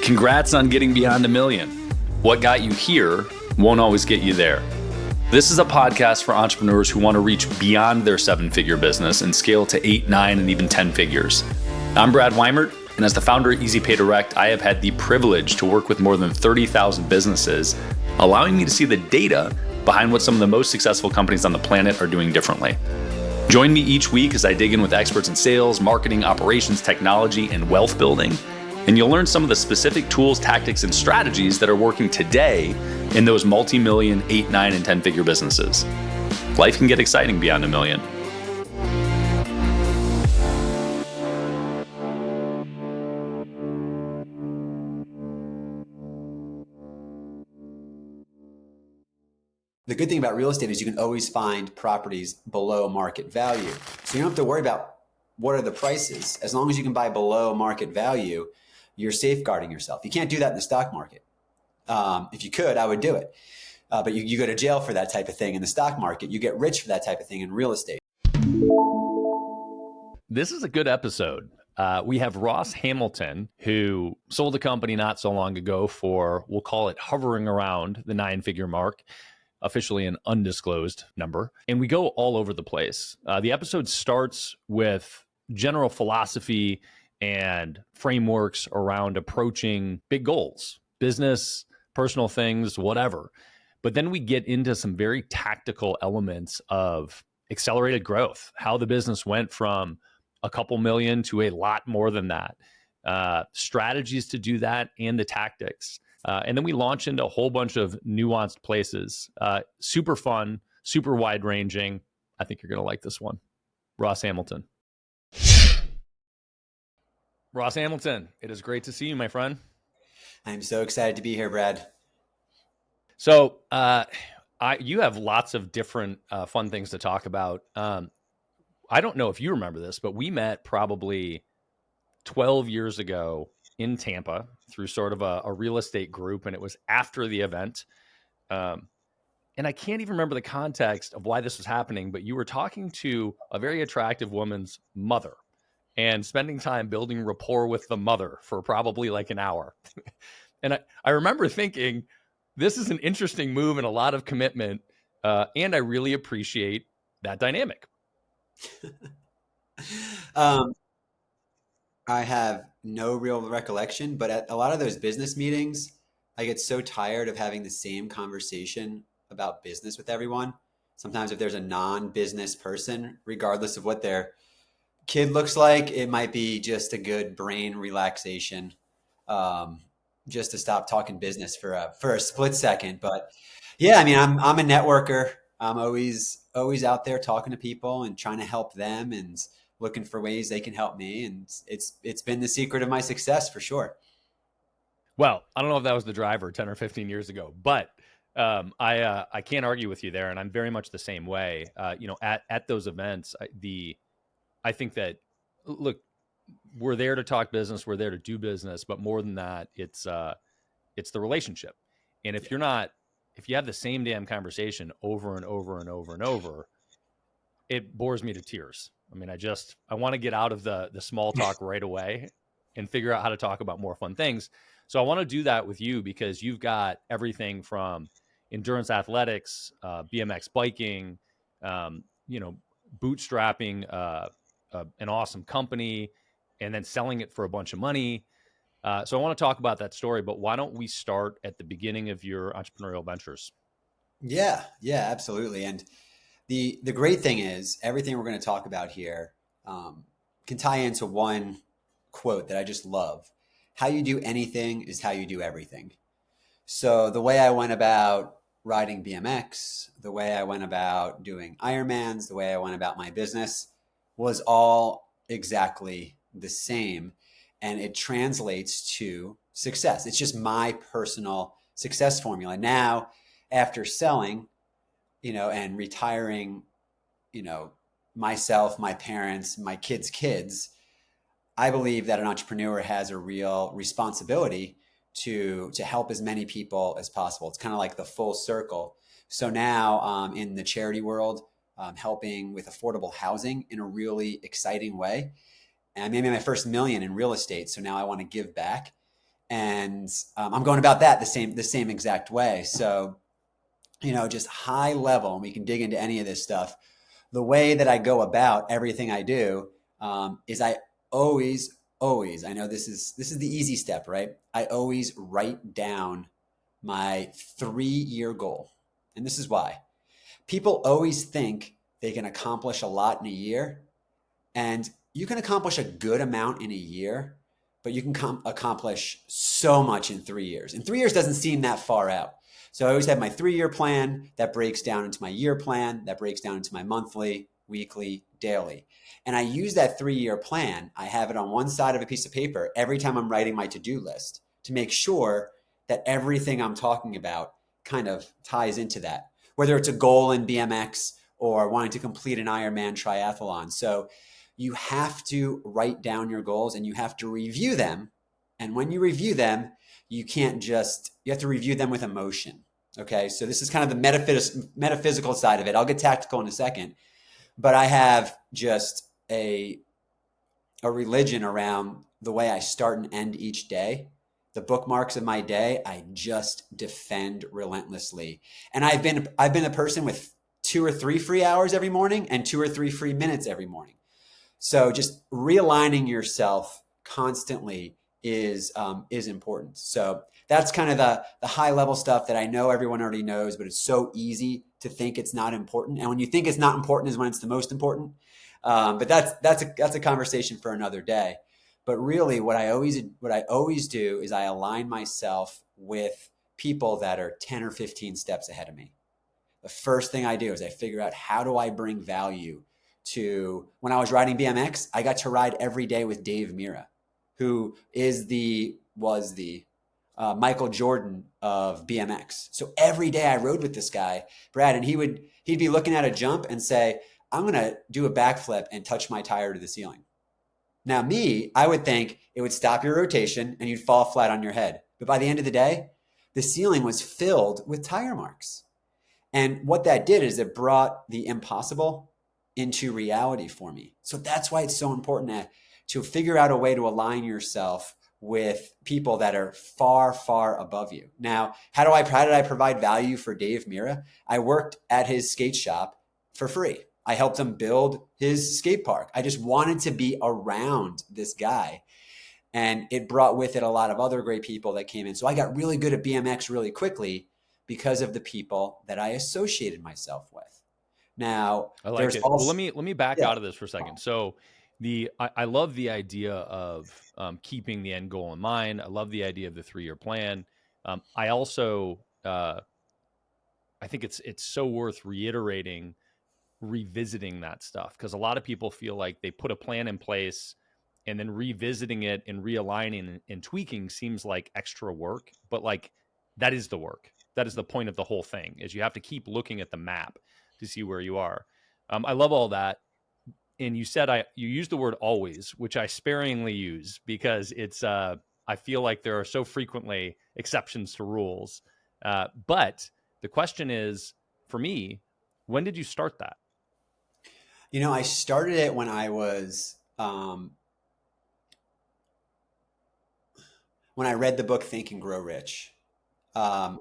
Congrats on getting beyond 1 million. What got you here won't always get you there. This is a podcast for entrepreneurs who want to reach beyond their 7-figure business and scale to 8, 9, and even 10 figures. I'm Brad Weimert, and as the founder of EasyPay Direct, I have had the privilege to work with more than 30,000 businesses, allowing me to see the data behind what some of the most successful companies on the planet are doing differently. Join me each week as I dig in with experts in sales, marketing, operations, technology, and wealth building. And you'll learn some of the specific tools, tactics, and strategies that are working today in those multi-million, 8, 9, and 10-figure businesses. Life can get exciting beyond 1 million. The good thing about real estate is you can always find properties below market value. So you don't have to worry about what are the prices. As long as you can buy below market value, you're safeguarding yourself. You can't do that in the stock market. If you could, I would do it. But you go to jail for that type of thing in the stock market. You get rich for that type of thing in real estate. This is a good episode. We have Ross Hamilton, who sold a company not so long ago for, we'll call it hovering around the 9-figure mark, officially an undisclosed number. And we go all over the place. The episode starts with general philosophy and frameworks around approaching big goals, business, personal things, whatever. But then we get into some very tactical elements of accelerated growth, how the business went from a couple million to a lot more than that, strategies to do that, and the tactics. And then we launch into a whole bunch of nuanced places. Super fun, super wide ranging. I think you're going to like this one. Ross Hamilton. Ross Hamilton, it is great to see you, my friend. I'm so excited to be here, Brad. So you have lots of different fun things to talk about. I don't know if you remember this, but we met probably 12 years ago in Tampa through sort of a real estate group, and it was after the event. And I can't even remember the context of why this was happening, but you were talking to a very attractive woman's mother and spending time building rapport with the mother for probably like an hour. And I remember thinking, this is an interesting move and a lot of commitment. And I really appreciate that dynamic. I have no real recollection, but at a lot of those business meetings, I get so tired of having the same conversation about business with everyone. Sometimes if there's a non-business person, regardless of what their kid looks like, it might be just a good brain relaxation, just to stop talking business for a split second. But yeah, I mean, I'm a networker. I'm always out there talking to people and trying to help them and looking for ways they can help me. And it's been the secret of my success for sure. Well, I don't know if that was the driver 10 or 15 years ago, but I can't argue with you there. And I'm very much the same way. At those events, I think that, look, we're there to talk business. We're there to do business. But more than that, it's the relationship. And if you have the same damn conversation over and over and over and over, it bores me to tears. I mean, I want to get out of the small talk right away and figure out how to talk about more fun things. So I want to do that with you because you've got everything from endurance athletics, BMX biking, bootstrapping an awesome company, and then selling it for a bunch of money. So I want to talk about that story, but why don't we start at the beginning of your entrepreneurial ventures? Yeah, absolutely. And the great thing is everything we're going to talk about here can tie into one quote that I just love. How you do anything is how you do everything. So the way I went about riding BMX, the way I went about doing Ironmans, the way I went about my business was all exactly the same. And it translates to success. It's just my personal success formula. Now, after selling, and retiring, myself, my parents, my kids, I believe that an entrepreneur has a real responsibility to help as many people as possible. It's kind of like the full circle. So now in the charity world, helping with affordable housing in a really exciting way. And I made my first $1 million in real estate. So now I want to give back. And I'm going about that the same exact way. So, just high level, and we can dig into any of this stuff. The way that I go about everything I do is I always, I know this is the easy step, right? I always write down my 3-year goal. And this is why. People always think they can accomplish a lot in a year, and you can accomplish a good amount in a year, but you can accomplish so much in 3 years. And 3 years doesn't seem that far out. So I always have my 3-year plan that breaks down into my year plan, that breaks down into my monthly, weekly, daily. And I use that 3-year plan. I have it on one side of a piece of paper every time I'm writing my to-do list to make sure that everything I'm talking about kind of ties into that, whether it's a goal in BMX or wanting to complete an Ironman triathlon. So you have to write down your goals and you have to review them. And when you review them, you have to review them with emotion. Okay. So this is kind of the metaphysical side of it. I'll get tactical in a second, but I have just a religion around the way I start and end each day. The bookmarks of my day, I just defend relentlessly. And I've been a person with 2 or 3 free hours every morning and 2 or 3 free minutes every morning. So just realigning yourself constantly is important. So that's kind of the high level stuff that I know everyone already knows, but it's so easy to think it's not important. And when you think it's not important is when it's the most important. But that's a conversation for another day. But really, what I always do is I align myself with people that are 10 or 15 steps ahead of me. The first thing I do is I figure out, how do I bring value to, when I was riding BMX, I got to ride every day with Dave Mira, who was the Michael Jordan of BMX. So every day I rode with this guy, Brad, and he'd be looking at a jump and say, I'm going to do a backflip and touch my tire to the ceiling. Now I would think it would stop your rotation and you'd fall flat on your head. But by the end of the day, the ceiling was filled with tire marks. And what that did is it brought the impossible into reality for me. So that's why it's so important to figure out a way to align yourself with people that are far, far above you. Now, how did I provide value for Dave Mira? I worked at his skate shop for free. I helped him build his skate park. I just wanted to be around this guy. And it brought with it a lot of other great people that came in. So I got really good at BMX really quickly because of the people that I associated myself with. Now, I like there's it. Well, also, let me back yeah, out of this for a second. So I love the idea of keeping the end goal in mind. I love the idea of the 3-year plan. I also I think it's so worth revisiting that stuff, because a lot of people feel like they put a plan in place and then revisiting it and realigning and tweaking seems like extra work, but like that is the work. That is the point of the whole thing, is you have to keep looking at the map to see where you are. I love all that. And you used the word always, which I sparingly use because it's I feel like there are so frequently exceptions to rules. But the question is, for me, when did you start that? I started it when I read the book Think and Grow Rich. I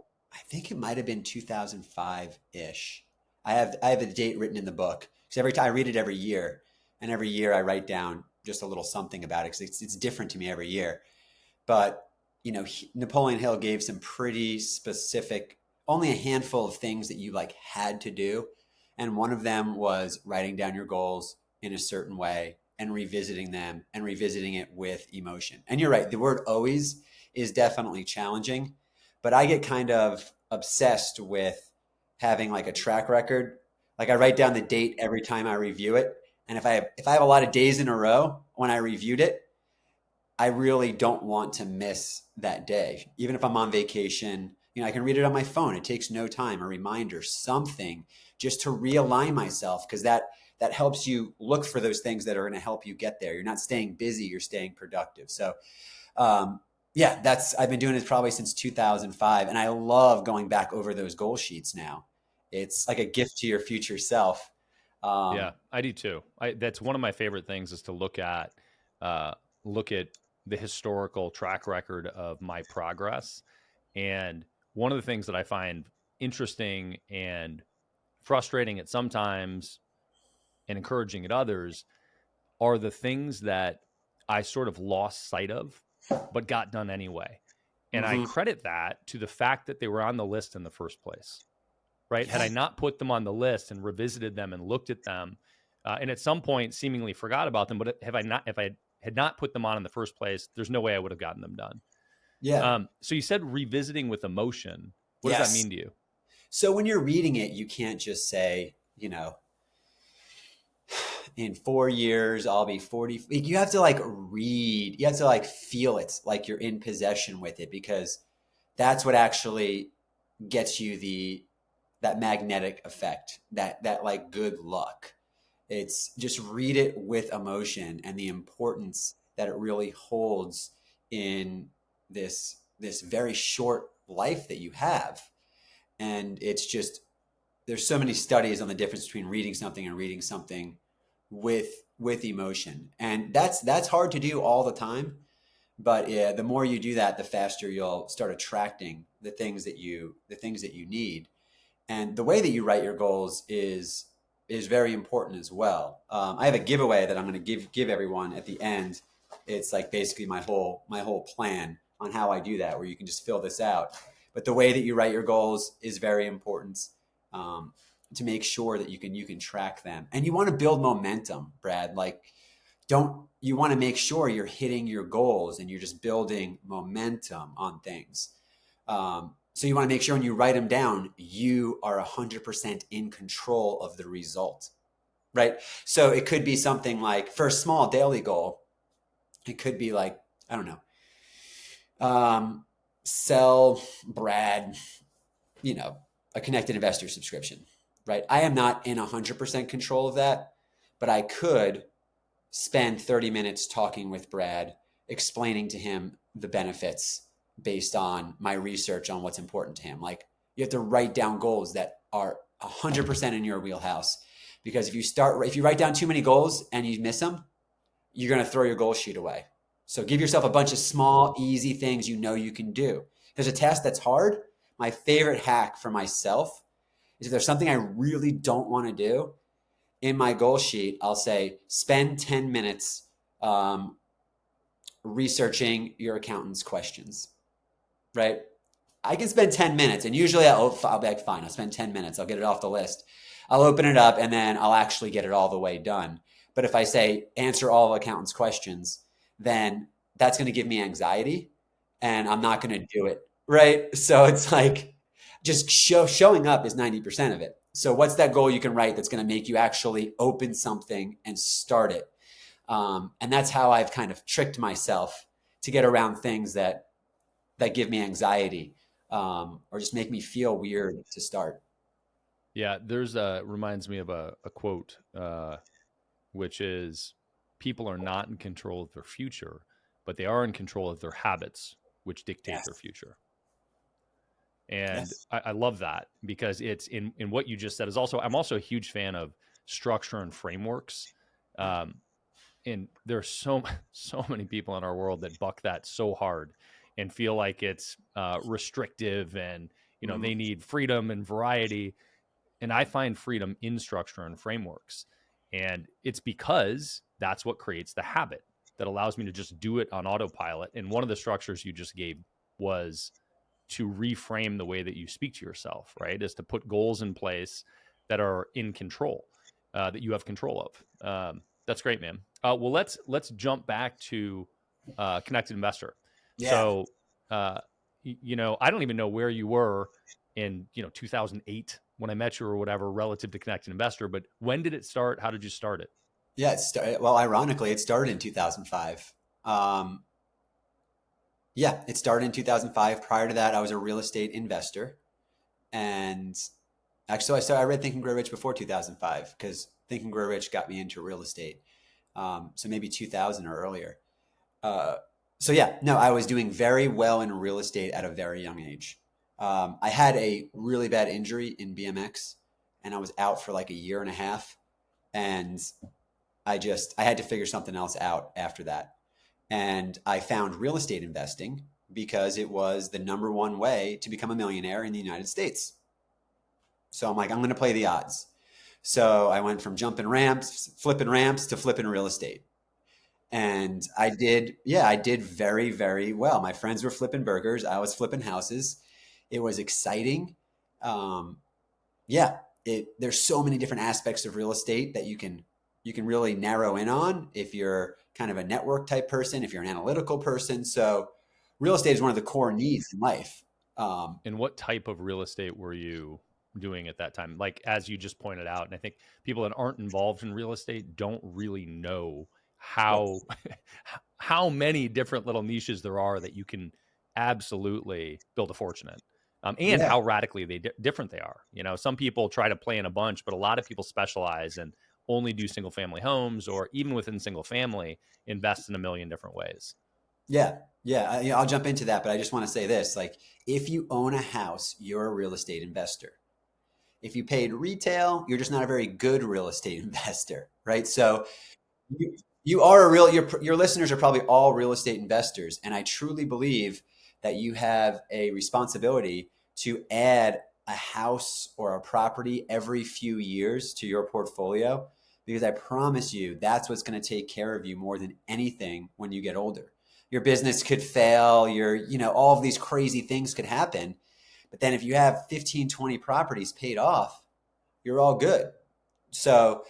think it might have been 2005 ish. I have a date written in the book because every time I read it every year, and every year I write down just a little something about it because it's different to me every year. But Napoleon Hill gave some pretty specific, only a handful of things that you like had to do, and one of them was writing down your goals in a certain way and revisiting them and revisiting it with emotion. And you're right, the word always is definitely challenging, but I get kind of obsessed with having like a track record. Like I write down the date every time I review it, and if I have a lot of days in a row when I reviewed it, I really don't want to miss that day. Even if I'm on vacation, I can read it on my phone. It takes no time, a reminder, something just to realign myself, because that helps you look for those things that are going to help you get there. You're not staying busy, you're staying productive. So, yeah, I've been doing this probably since 2005, and I love going back over those goal sheets now. It's like a gift to your future self. Yeah, Um, I do too. That's one of my favorite things, is to look at the historical track record of my progress. And one of the things that I find interesting and frustrating at sometimes and encouraging at others are the things that I sort of lost sight of, but got done anyway. And I Hmm. credit that to the fact that they were on the list in the first place, right? Had Yeah. I not put them on the list and revisited them and looked at them, and at some point seemingly forgot about them, but if I had not put them on in the first place, there's no way I would have gotten them done. Yeah. So you said revisiting with emotion. What does that Yes. mean to you? So when you're reading it, you can't just say, in 4 years, I'll be 40. You have to like read, you have to like feel it, like you're in possession with it, because that's what actually gets you that magnetic effect, that like good luck. It's just read it with emotion and the importance that it really holds in this very short life that you have. And it's just, there's so many studies on the difference between reading something and reading something with emotion, and that's hard to do all the time. But yeah, the more you do that, the faster you'll start attracting the things that you need. And the way that you write your goals is very important as well. I have a giveaway that I'm going to give everyone at the end. It's like basically my whole plan on how I do that, where you can just fill this out. But the way that you write your goals is very important, um, to make sure that you can track them. And you want to build momentum, Brad. Like, don't you want to make sure you're hitting your goals and you're just building momentum on things. So you want to make sure when you write them down, you are 100% in control of the result, right? So it could be something like, for a small daily goal, it could be like, I don't know, sell Brad, you know, a connected investor subscription, right? I am not in 100% control of that, but I could spend 30 minutes talking with Brad, explaining to him the benefits based on my research on what's important to him. Like, you have to write down goals that are 100% in your wheelhouse, because if you write down too many goals and you miss them, you're going to throw your goal sheet away. So give yourself a bunch of small, easy things you can do. There's a task that's hard. My favorite hack for myself is, if there's something I really don't want to do, in my goal sheet, I'll say, spend 10 minutes researching your accountant's questions, right? I can spend 10 minutes, and usually I'll be like, fine, I'll spend 10 minutes. I'll get it off the list. I'll open it up, and then I'll actually get it all the way done. But if I say answer all of accountant's questions, then that's going to give me anxiety, and I'm not going to do it, right? So it's like, just showing up is 90% of it. So what's that goal you can write that's going to make you actually open something and start it? And that's how I've kind of tricked myself to get around things that give me anxiety, or just make me feel weird to start. Yeah, reminds me of a quote, which is, people are not in control of their future, but they are in control of their habits, which dictate their Yes. future. And Yes. I love that, because it's in what you just said is also, I'm also a huge fan of structure and frameworks. Um, and there's so many people in our world that buck that so hard and feel like it's restrictive, and Mhm. they need freedom and variety. And I find freedom in structure and frameworks. And it's because that's what creates the habit that allows me to just do it on autopilot. And one of the structures you just gave was to reframe the way that you speak to yourself, right? Is to put goals in place that are in control, that you have control of. That's great, man. Well, let's jump back to Connected Investor. Yeah. So, I don't even know where you were in 2008 when I met you or whatever relative to Connected Investor, but when did it start? How did you start it? Yeah. Well, ironically, it started in 2005. Um, yeah, it started in 2005. Prior to that, I was a real estate investor. And actually, I read Think and Grow Rich before 2005, because Think and Grow Rich got me into real estate. So maybe 2000 or earlier. Uh, so yeah, no, I was doing very well in real estate at a very young age. I had a really bad injury in BMX, and I was out for like a year and a half, and I had to figure something else out after that. And I found real estate investing because it was the number one way to become a millionaire in the United States. So I'm like, I'm going to play the odds. So I went from flipping ramps to flipping real estate. And I did very, very well. My friends were flipping burgers. I was flipping houses. It was exciting. Um, yeah, there's so many different aspects of real estate that you can really narrow in on if you're kind of a network type person, if you're an analytical person. So real estate is one of the core needs in life. And what type of real estate were you doing at that time? Like, as you just pointed out, and I think people that aren't involved in real estate don't really know how Yes. how many different little niches there are that you can absolutely build a fortune in. And Yeah. how radically different they are. You know, some people try to play in a bunch, but a lot of people specialize and only do single family homes, or even within single family, invest in a million different ways. Yeah. Yeah. I'll jump into that, but I just want to say this, like, if you own a house, you're a real estate investor. If you paid retail, you're just not a very good real estate investor, right? So you, you are your listeners are probably all real estate investors. And I truly believe that you have a responsibility to add a house or a property every few years to your portfolio, because I promise you that's what's going to take care of you more than anything when you get older. Your business could fail, all of these crazy things could happen. But then if you have 15, 20 properties paid off, you're all good. So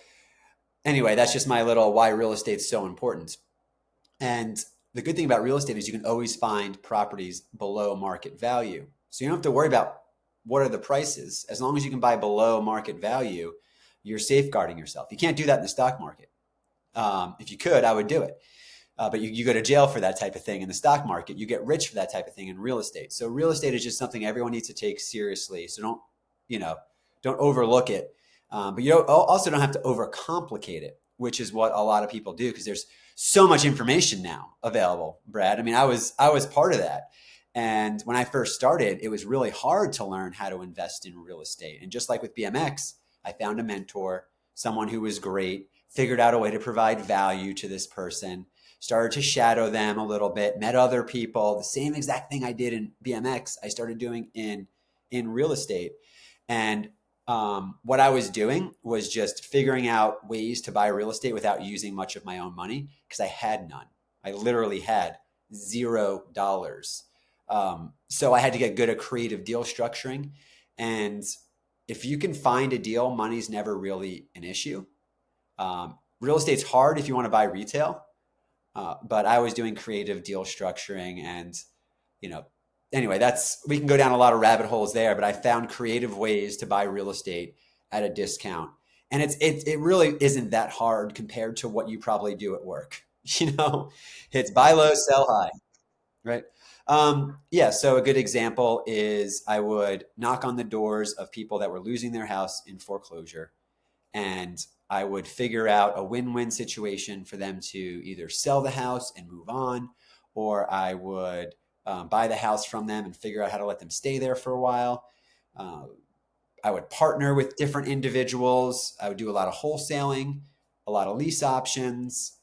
anyway, that's just my little why real estate's so important. And the good thing about real estate is you can always find properties below market value. So you don't have to worry about what are the prices. As long as you can buy below market value, you're safeguarding yourself. You can't do that in the stock market. If you could, I would do it. But you go to jail for that type of thing in the stock market. You get rich for that type of thing in real estate. So real estate is just something everyone needs to take seriously. So don't overlook it. But you also don't have to overcomplicate it, which is what a lot of people do, because there's so much information now available, Brad. I mean, I was part of that. And when I first started, it was really hard to learn how to invest in real estate. And just like with BMX, I found a mentor, someone who was great, figured out a way to provide value to this person, started to shadow them a little bit, met other people. The same exact thing I did in BMX, I started doing in real estate. And what I was doing was just figuring out ways to buy real estate without using much of my own money, because I had none. I literally had $0. So I had to get good at creative deal structuring. And if you can find a deal, money's never really an issue. Real estate's hard if you want to buy retail, but I was doing creative deal structuring, and you know, anyway, we can go down a lot of rabbit holes there. But I found creative ways to buy real estate at a discount, and it really isn't that hard compared to what you probably do at work. It's buy low, sell high, right? Yeah. So a good example is I would knock on the doors of people that were losing their house in foreclosure, and I would figure out a win-win situation for them to either sell the house and move on, or I would buy the house from them and figure out how to let them stay there for a while. Uh, I would partner with different individuals. I would do a lot of wholesaling, a lot of lease options.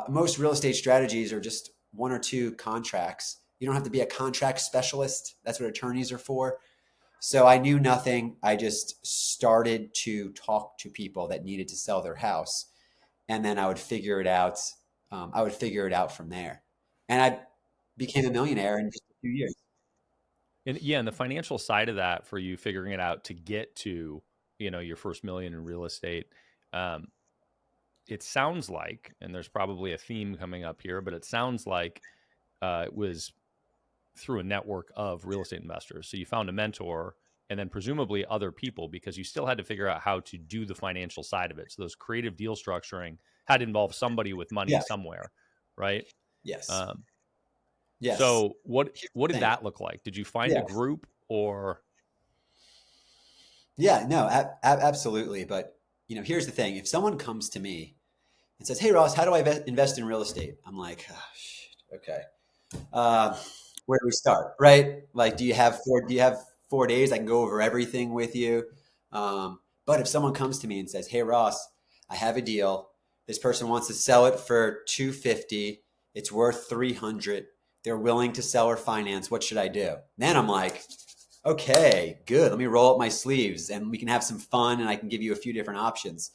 Most real estate strategies are just one or two contracts. You don't have to be a contract specialist. That's what attorneys are for. So I knew nothing. I just started to talk to people that needed to sell their house, and then I would figure it out. I would figure it out from there, and I became a millionaire in just a few years. And yeah, and the financial side of that for you figuring it out to get to, your first million in real estate, um, it sounds like, and there's probably a theme coming up here, but it sounds like it was through a network of real estate investors. So you found a mentor and then presumably other people, because you still had to figure out how to do the financial side of it. So those creative deal structuring had to involve somebody with money Yeah. somewhere, right? Yes. Um, Yes. so what Here's what the did thing. that look like? Did you find a Yeah. group or Yeah. No. Absolutely. But here's the thing. If someone comes to me and says, "Hey, Ross, how do I invest in real estate?" I'm like, "Oh, shit. Okay. Uh, where do we start?" Right? Like, do you have 4 days? I can go over everything with you. But if someone comes to me and says, "Hey, Ross, I have a deal. This person wants to sell it for 250. It's worth 300. They're willing to sell or finance. What should I do? Then I'm like, okay, good. Let me roll up my sleeves and we can have some fun and I can give you a few different options.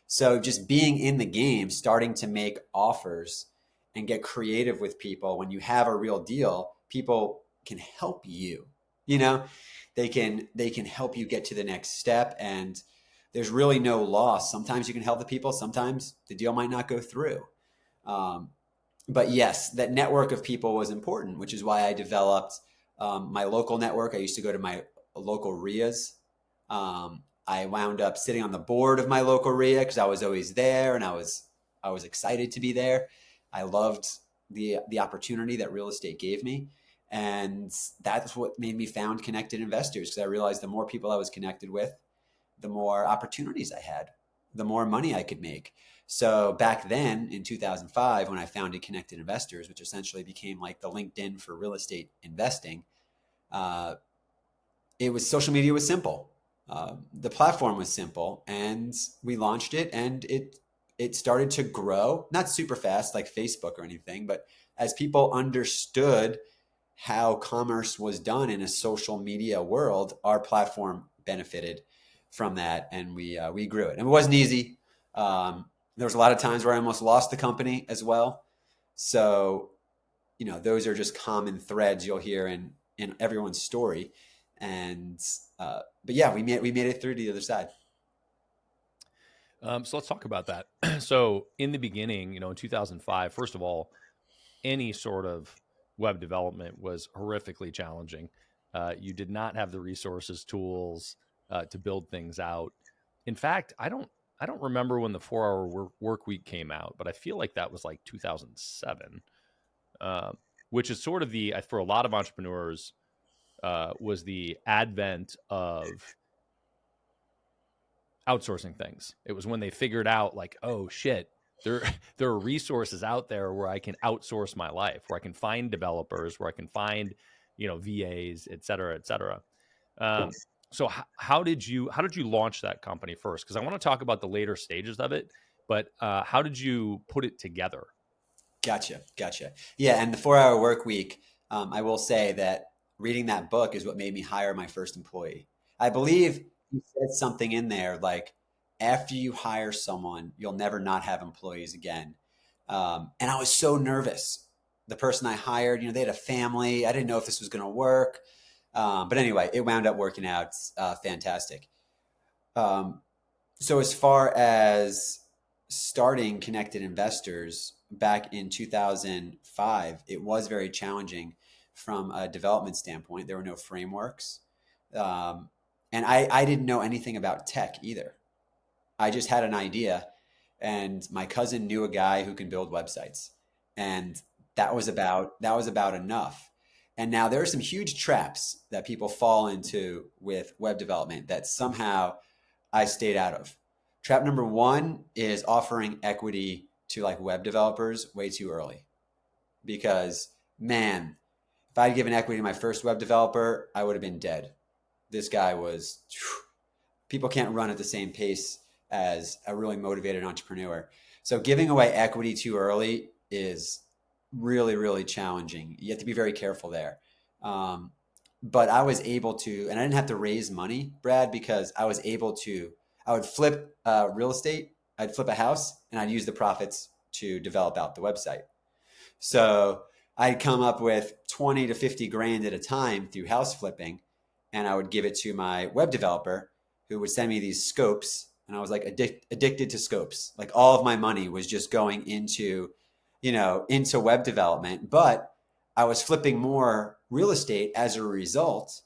So just being in the game, starting to make offers and get creative with people. When you have a real deal, people can help you. You know, they can help you get to the next step, and there's really no loss. Sometimes you can help the people. Sometimes the deal might not go through. Um, but yes, that network of people was important, which is why I developed my local network. I used to go to my local RIAs. I wound up sitting on the board of my local RIA because I was always there, and I was excited to be there. I loved the opportunity that real estate gave me, and that's what made me found Connected Investors, because I realized the more people I was connected with, the more opportunities I had, the more money I could make. So back then in 2005, when I founded Connected Investors, which essentially became like the LinkedIn for real estate investing, uh, it was social media was simple. The platform was simple, and we launched it, and it started to grow, not super fast like Facebook or anything, but as people understood how commerce was done in a social media world, our platform benefited from that, and we grew it. And it wasn't easy. There was a lot of times where I almost lost the company as well. So, those are just common threads you'll hear in everyone's story. And but yeah, we made it through to the other side. So let's talk about that. So in the beginning, in 2005, first of all, any sort of web development was horrifically challenging. You did not have the resources, tools to build things out. In fact, I don't remember when the 4 Hour Work Week came out, but I feel like that was like 2007, uh, which is sort of for a lot of entrepreneurs was the advent of outsourcing things. It was when they figured out like, oh shit, there there are resources out there where I can outsource my life, where I can find developers, where I can find, VAs, et cetera, et cetera. Um, so how did you launch that company first? Because I want to talk about the later stages of it, but how did you put it together? Gotcha. Yeah, and the 4 Hour Work Week. I will say that reading that book is what made me hire my first employee. I believe he said something in there like, after you hire someone, you'll never not have employees again. And I was so nervous. The person I hired, they had a family. I didn't know if this was going to work. But anyway, it wound up working out fantastic. Um, so as far as starting Connected Investors back in 2005, it was very challenging from a development standpoint. There were no frameworks. Um, and I didn't know anything about tech either. I just had an idea, and my cousin knew a guy who can build websites, and that was about enough. And now there are some huge traps that people fall into with web development that somehow I stayed out of. Trap number one is offering equity to like web developers way too early, because man, if I'd given equity to my first web developer, I would have been dead. This guy was, people can't run at the same pace as a really motivated entrepreneur. So giving away equity too early is really, really challenging. You have to be very careful there. Um, but I was able to, and I didn't have to raise money, Brad, because I would flip real estate. I'd flip a house and I'd use the profits to develop out the website. So I'd come up with 20 to 50 grand at a time through house flipping, and I would give it to my web developer who would send me these scopes. And I was like addicted to scopes. Like all of my money was just going into web development, but I was flipping more real estate as a result,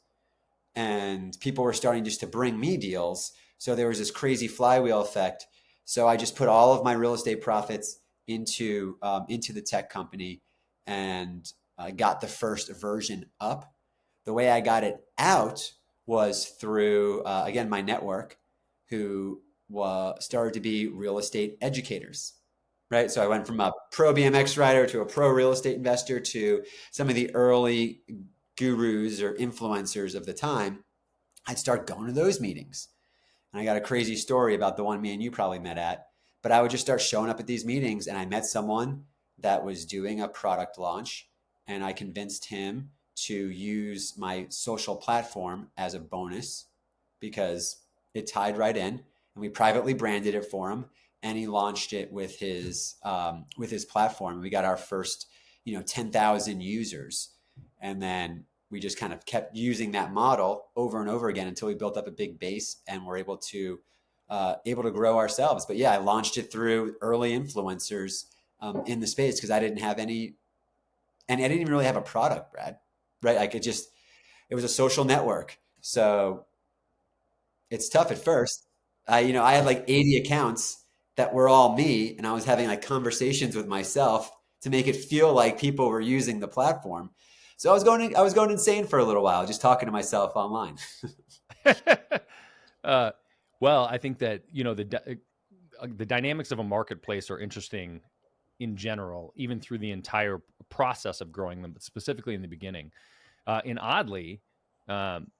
and people were starting just to bring me deals. So there was this crazy flywheel effect. So I just put all of my real estate profits into the tech company, and got the first version up. The way I got it out was through again my network, who started to be real estate educators. Right. So I went from a pro BMX rider to a pro real estate investor to some of the early gurus or influencers of the time. I'd start going to those meetings. And I got a crazy story about the one me and you probably met at. But I would just start showing up at these meetings, and I met someone that was doing a product launch, and I convinced him to use my social platform as a bonus because it tied right in, and we privately branded it for him, and he launched it with his platform. We got our first 10,000 users, and then we just kind of kept using that model over and over again until we built up a big base and were able to grow ourselves. But yeah, I launched it through early influencers in the space because I didn't have any, and I didn't even really have a product, Brad. Right? Like it was a social network. So it's tough at first. I had like 80 accounts that were all me, and I was having like conversations with myself to make it feel like people were using the platform. So I was going insane for a little while, just talking to myself online. uh, well, I think that the dynamics of a marketplace are interesting in general, even through the entire process of growing them, but specifically in the beginning. And oddly, um,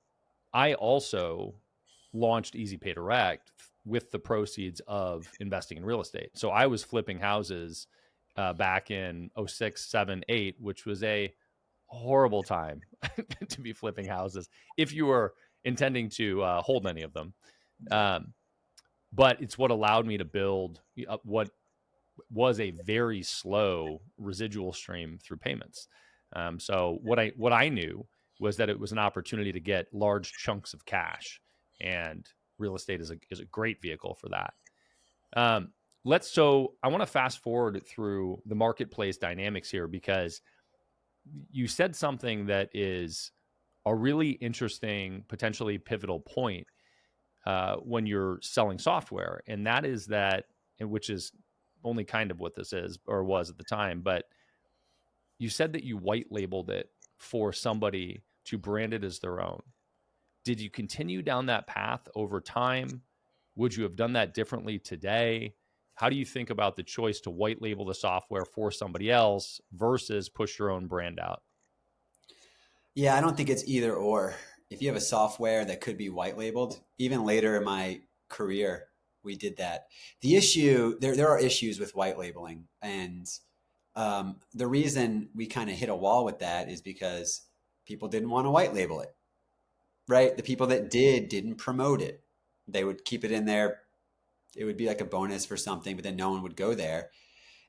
I also launched Easy Pay Direct with the proceeds of investing in real estate. So I was flipping houses back in '06, '07, '08, which was a horrible time to be flipping houses if you were intending to hold any of them. Um, but it's what allowed me to build what was a very slow residual stream through payments. So what I knew was that it was an opportunity to get large chunks of cash, and real estate is a great vehicle for that. Um, so I want to fast forward through the marketplace dynamics here because you said something that is a really interesting, potentially pivotal point when you're selling software, and that is that, and which is only kind of what this is or was at the time, but you said that you white labeled it for somebody to brand it as their own. Did you continue down that path over time? Would you have done that differently today? How do you think about the choice to white label the software for somebody else versus push your own brand out? Yeah, I don't think it's either or. If you have a software that could be white labeled, even later in my career, we did that. There are issues with white labeling. And the reason we kind of hit a wall with that is because people didn't want to white label it, right? The people that didn't promote it. They would keep it in there. It would be like a bonus for something, but then no one would go there.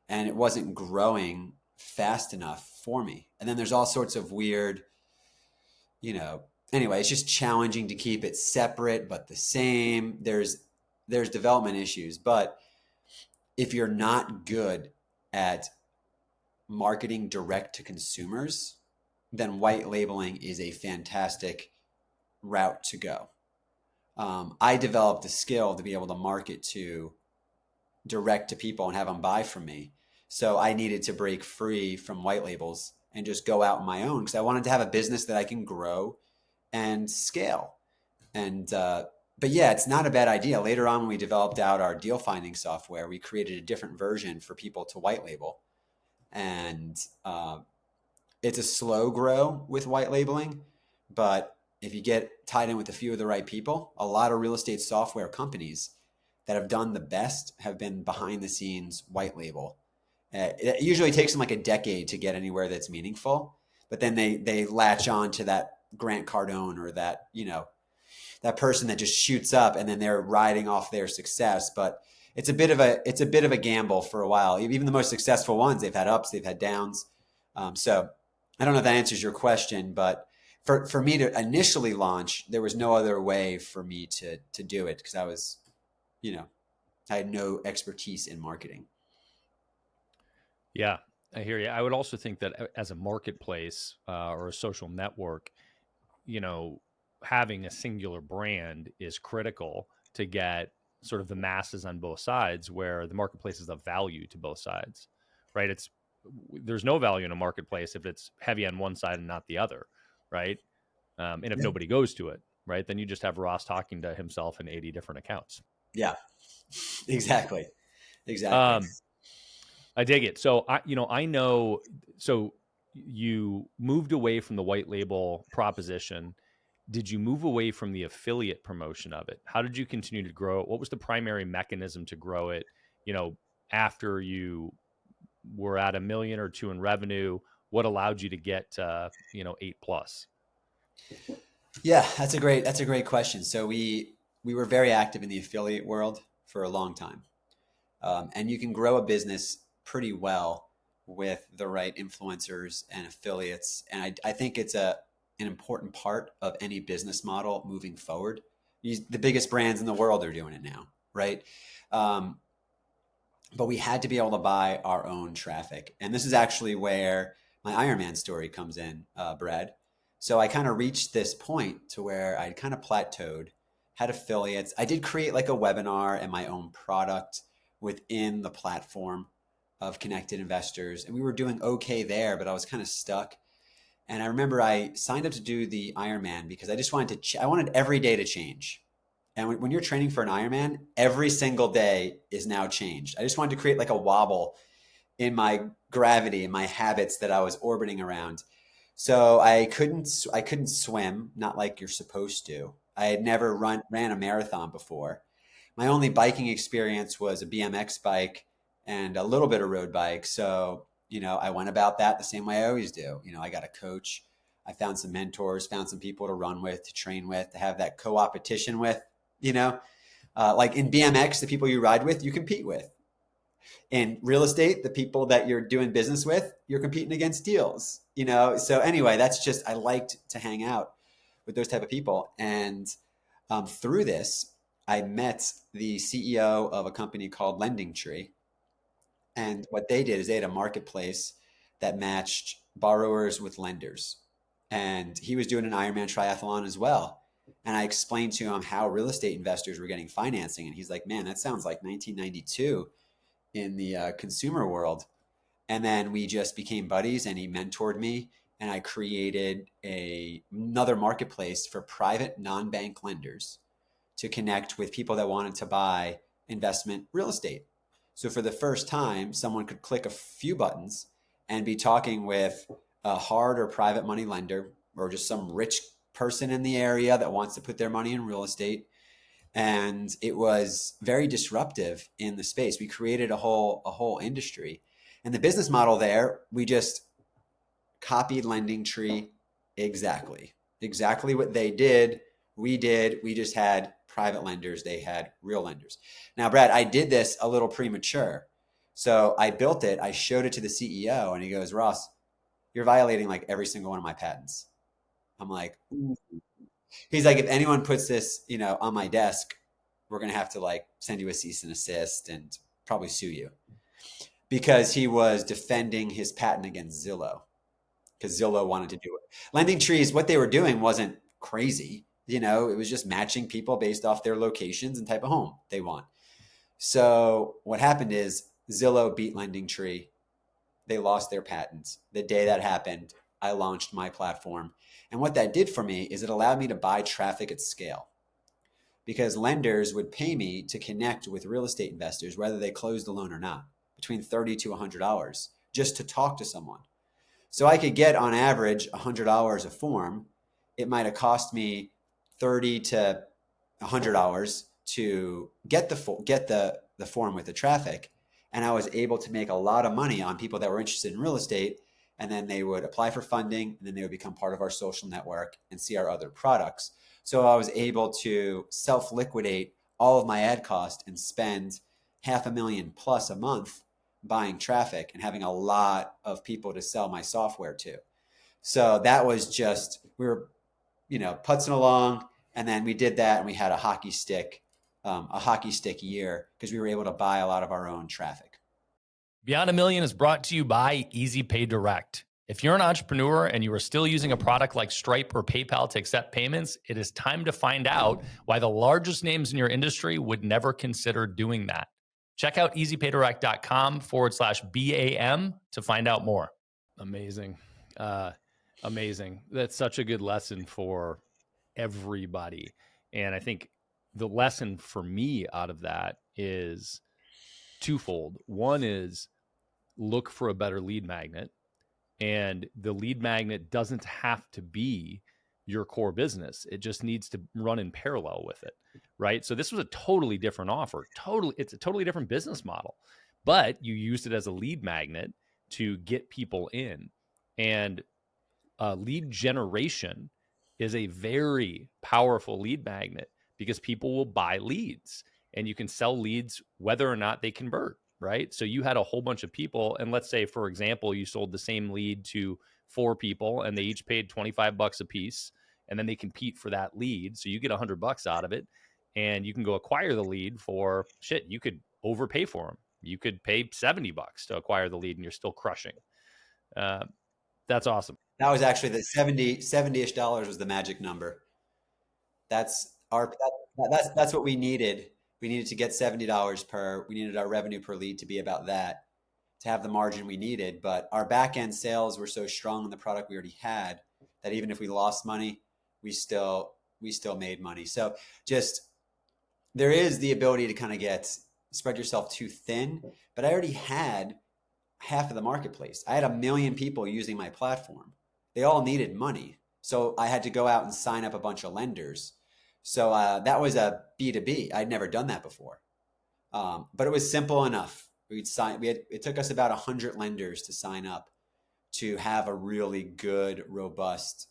And it wasn't growing fast enough for me. And then there's all sorts of weird, you know, anyway, it's just challenging to keep it separate but the same. There's development issues, but if you're not good at marketing direct to consumers, then white labeling is a fantastic route to go. I developed a skill to be able to market to direct to people and have them buy from me. So I needed to break free from white labels and just go out on my own because I wanted to have a business that I can grow and scale. And but yeah, it's not a bad idea. Later on, when we developed out our deal finding software, we created a different version for people to white label, and it's a slow grow with white labeling. But if you get tied in with a few of the right people, a lot of real estate software companies that have done the best have been behind the scenes white label. It usually takes them like a decade to get anywhere that's meaningful, but then they latch on to that Grant Cardone or that that person that just shoots up and then they're riding off their success. But it's a bit of a gamble for a while. Even the most successful ones, they've had ups, they've had downs. So I don't know if that answers your question, but for me to initially launch, there was no other way for me to do it because I was, I had no expertise in marketing. Yeah, I hear you. I would also think that as a marketplace or a social network, you know, having a singular brand is critical to get sort of the masses on both sides, where the marketplace is of value to both sides, right? There's no value in a marketplace if it's heavy on one side and not the other, right? And if Yeah. nobody goes to it, right, then you just have Ross talking to himself in 80 different accounts. Yeah, exactly. Exactly. Um, I dig it. So I know. So you moved away from the white label proposition. Did you move away from the affiliate promotion of it? How did you continue to grow it? What was the primary mechanism to grow it? You know, after you were at 1 million or 2 in revenue? What allowed you to get, 8 plus? Yeah, that's a great question. So we were very active in the affiliate world for a long time, and you can grow a business pretty well with the right influencers and affiliates. And I think it's an important part of any business model moving forward. The biggest brands in the world are doing it now, right? Um, but we had to be able to buy our own traffic. And this is actually where my Ironman story comes in, Brad. So I kind of reached this point to where I'd kind of plateaued, had affiliates. I did create like a webinar and my own product within the platform of connected investors. And we were doing okay there, but I was kind of stuck. And I remember I signed up to do the Ironman because I just wanted I wanted every day to change. And when you're training for an Ironman, every single day is now changed. I just wanted to create like a wobble in my gravity and my habits that I was orbiting around. So I couldn't swim, not like you're supposed to. I had never ran a marathon before. My only biking experience was a BMX bike and a little bit of road bike. So, I went about that the same way I always do. I got a coach. I found some mentors, found some people to run with, to train with, to have that co-opetition with, you know, like in BMX, the people you ride with, you compete with. In real estate, the people that you're doing business with, you're competing against deals. So anyway, that's just, I liked to hang out with those type of people. And through this, I met the CEO of a company called Lending Tree. And what they did is they had a marketplace that matched borrowers with lenders. And he was doing an Ironman triathlon as well. And I explained to him how real estate investors were getting financing. And he's like, man, that sounds like 1992 in the consumer world. And then we just became buddies and he mentored me. And I created another marketplace for private non-bank lenders to connect with people that wanted to buy investment real estate. So for the first time, someone could click a few buttons and be talking with a hard or private money lender or just some rich person in the area that wants to put their money in real estate. And it was very disruptive in the space. We created a whole industry. And the business model there, we just copied Lending Tree exactly. Exactly what they did, we did. We just had private lenders, they had real lenders. Now, Brad, I did this a little premature. So I built it, I showed it to the CEO, and he goes, Ross, you're violating like every single one of my patents. I'm like, ooh. He's like, if anyone puts this, on my desk, we're gonna have to like send you a cease and assist and probably sue you because he was defending his patent against Zillow because Zillow wanted to do it. Lending Trees, what they were doing wasn't crazy. It was just matching people based off their locations and type of home they want. So what happened is Zillow beat Lending Tree. They lost their patents. The day that happened, I launched my platform. And what that did for me is it allowed me to buy traffic at scale because lenders would pay me to connect with real estate investors, whether they closed the loan or not, between $30 to $100 just to talk to someone. So I could get on average $100 a form. It might have cost me $30 to $100 to get the form with the traffic. And I was able to make a lot of money on people that were interested in real estate. And then they would apply for funding and then they would become part of our social network and see our other products. So I was able to self-liquidate all of my ad cost and spend $500,000 plus a month buying traffic and having a lot of people to sell my software to. So that was just, we were, putzing along. And then we did that and we had a hockey stick year because we were able to buy a lot of our own traffic. Beyond a Million is brought to you by Easy Pay Direct. If you're an entrepreneur and you are still using a product like Stripe or PayPal to accept payments, it is time to find out why the largest names in your industry would never consider doing that. Check out easypaydirect.com/BAM to find out more. Amazing. Amazing. That's such a good lesson for everybody. And I think the lesson for me out of that is twofold. One is look for a better lead magnet. And the lead magnet doesn't have to be your core business. It just needs to run in parallel with it, right? So this was a totally different offer. It's a totally different business model. but you used it as a lead magnet to get people in. And lead generation is a very powerful lead magnet because people will buy leads, and you can sell leads whether or not they convert, right? So you had a whole bunch of people, and let's say, for example, you sold the same lead to 4 people and they each paid $25 a piece, and then they compete for that lead. So you get $100 out of it, and you can go acquire the lead for shit. You could overpay for them. You could pay $70 to acquire the lead and you're still crushing. Uh, that's awesome. That was actually the 70-ish dollars was the magic number. That's our that's what we needed. We needed to get $70 per. We needed our revenue per lead to be about that to have the margin we needed. But our back end sales were so strong in the product we already had that even if we lost money, we still made money. So just there is the ability to kind of get spread yourself too thin. But I already had half of the marketplace. I had 1 million people using my platform. They all needed money. So I had to go out and sign up a bunch of lenders. So that was a B2B. I'd never done that before. But it was simple enough. It took us about 100 lenders to sign up to have a really good, robust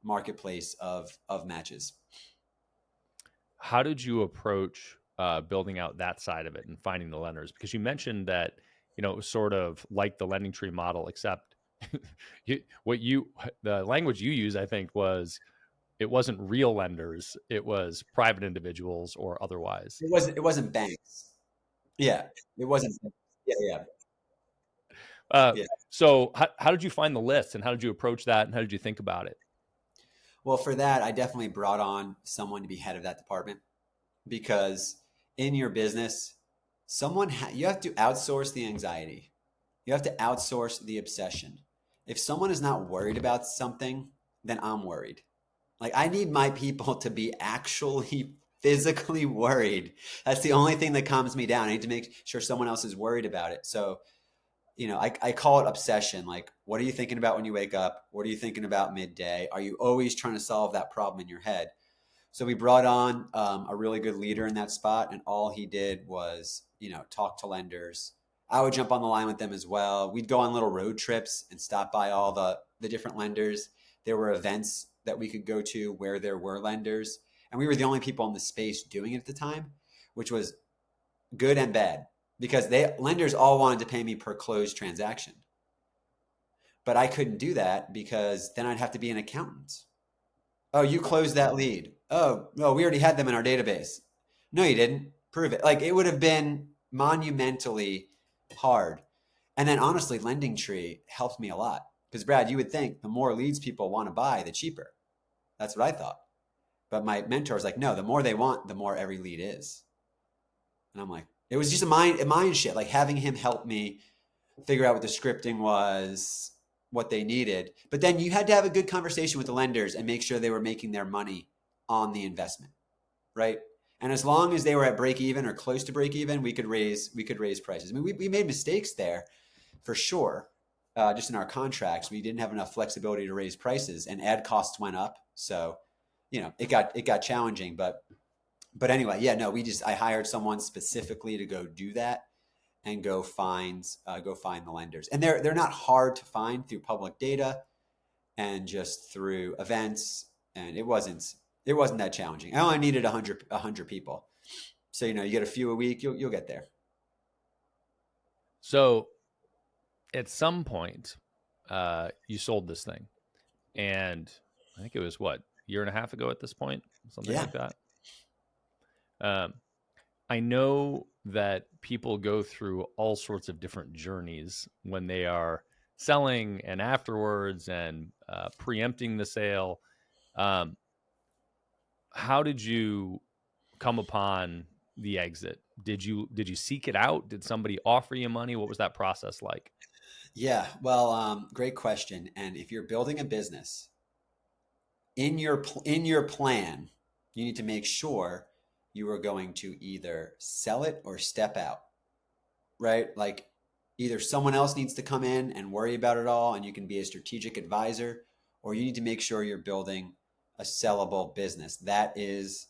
marketplace of matches. How did you approach building out that side of it and finding the lenders? Because you mentioned that, it was sort of like the lending tree model, except the language you use, I think, was it wasn't real lenders, it was private individuals or otherwise. It wasn't banks. Yeah, it wasn't. Yeah, yeah, Uh, yeah. so how did you find the list, and how did you approach that, and how did you think about it? Well, for that, I definitely brought on someone to be head of that department because in your business, you have to outsource the anxiety. You have to outsource the obsession. If someone is not worried about something, then I'm worried. Like I need my people to be actually physically worried. That's the only thing that calms me down. I need to make sure someone else is worried about it. So I call it obsession. Like, what are you thinking about when you wake up? What are you thinking about midday? Are you always trying to solve that problem in your head? So we brought on a really good leader in that spot, and all he did was, talk to lenders. I would jump on the line with them as well. We'd go on little road trips and stop by all the different lenders. There were events that we could go to where there were lenders, and we were the only people in the space doing it at the time, which was good and bad because lenders all wanted to pay me per closed transaction. But I couldn't do that because then I'd have to be an accountant. Oh, you closed that lead. Oh, no, we already had them in our database. No, you didn't. Prove it. Like it would have been monumentally hard. And then honestly, Lending Tree helped me a lot. Because Brad, you would think the more leads people want to buy, the cheaper. That's what I thought. But my mentor was like, no, the more they want, the more every lead is. And I'm like, it was just a mind shit. Like having him help me figure out what the scripting was, what they needed. But then you had to have a good conversation with the lenders and make sure they were making their money on the investment, right? And as long as they were at break even or close to break even, we could raise prices. I mean, we made mistakes there for sure. Just in our contracts, we didn't have enough flexibility to raise prices, and ad costs went up. So, it got challenging. But anyway, yeah, no, I hired someone specifically to go do that and go find the lenders. And they're not hard to find through public data and just through events. And it wasn't that challenging. I only needed 100 people. So, you get a few a week, you'll get there. So at some point, you sold this thing, and I think it was what, year and a half ago at this point, something Yeah. like that. I know that people go through all sorts of different journeys when they are selling and afterwards and preempting the sale. Um, how did you come upon the exit? Did you seek it out? Did somebody offer you money? What was that process like? Yeah. Well, great question. And if you're building a business, in your plan, you need to make sure you are going to either sell it or step out, right? Like either someone else needs to come in and worry about it all and you can be a strategic advisor, or you need to make sure you're building a sellable business. That is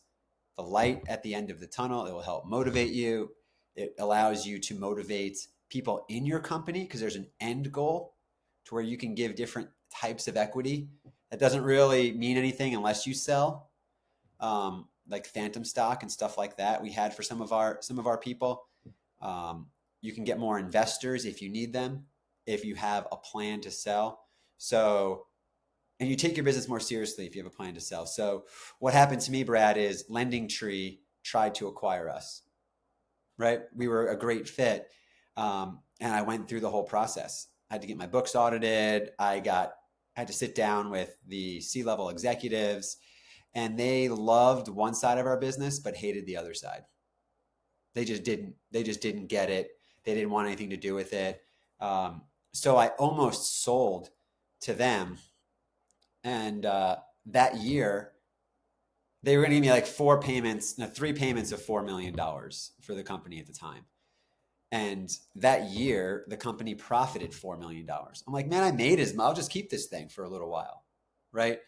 the light at the end of the tunnel. It will help motivate you. It allows you to motivate people in your company because there's an end goal to where you can give different types of equity. That doesn't really mean anything unless you sell, like phantom stock and stuff like that. We had for some of our people. You can get more investors if you need them, if you have a plan to sell. So, and you take your business more seriously if you have a plan to sell. So, what happened to me, Brad, is Lending Tree tried to acquire us. Right? We were a great fit, and I went through the whole process. I had to get my books audited. I had to sit down with the C-level executives, and they loved one side of our business but hated the other side. They just didn't. They just didn't get it. They didn't want anything to do with it. So I almost sold to them, and that year they were going to give me like three payments of $4 million for the company at the time. And that year, the company profited $4 million. I'm like, man, I made as much. I'll just keep this thing for a little while, right?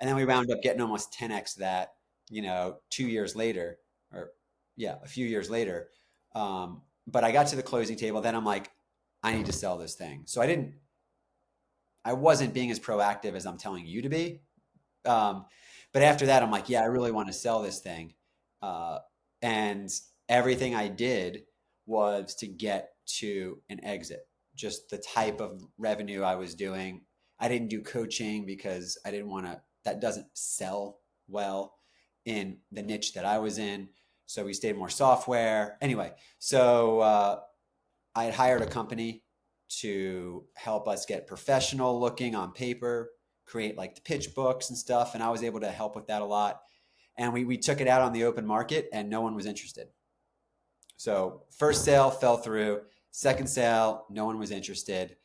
And then we wound up getting almost 10x that, 2 years later, or yeah, a few years later. But I got to the closing table. Then I'm like, I need to sell this thing. So I wasn't being as proactive as I'm telling you to be. But after that, I'm like, yeah, I really want to sell this thing. And everything I did was to get to an exit, just the type of revenue I was doing. I didn't do coaching because I didn't want to, that doesn't sell well in the niche that I was in. So we stayed more software. Anyway, so I had hired a company to help us get professional looking on paper, create like the pitch books and stuff. And I was able to help with that a lot. And we took it out on the open market and no one was interested. So first sale fell through, second sale, no one was interested.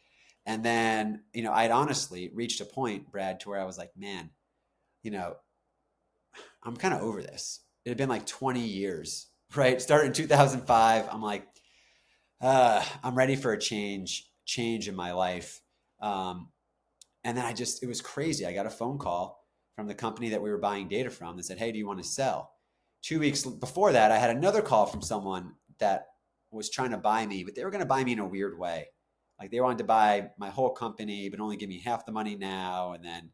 And then, I'd honestly reached a point, Brad, to where I was like, man, I'm kind of over this. It had been like 20 years, right? Started in 2005. I'm like, I'm ready for a change in my life. And then it was crazy. I got a phone call from the company that we were buying data from that said, hey, do you want to sell? 2 weeks before that, I had another call from someone that was trying to buy me, but they were going to buy me in a weird way. Like they wanted to buy my whole company, but only give me half the money now, and then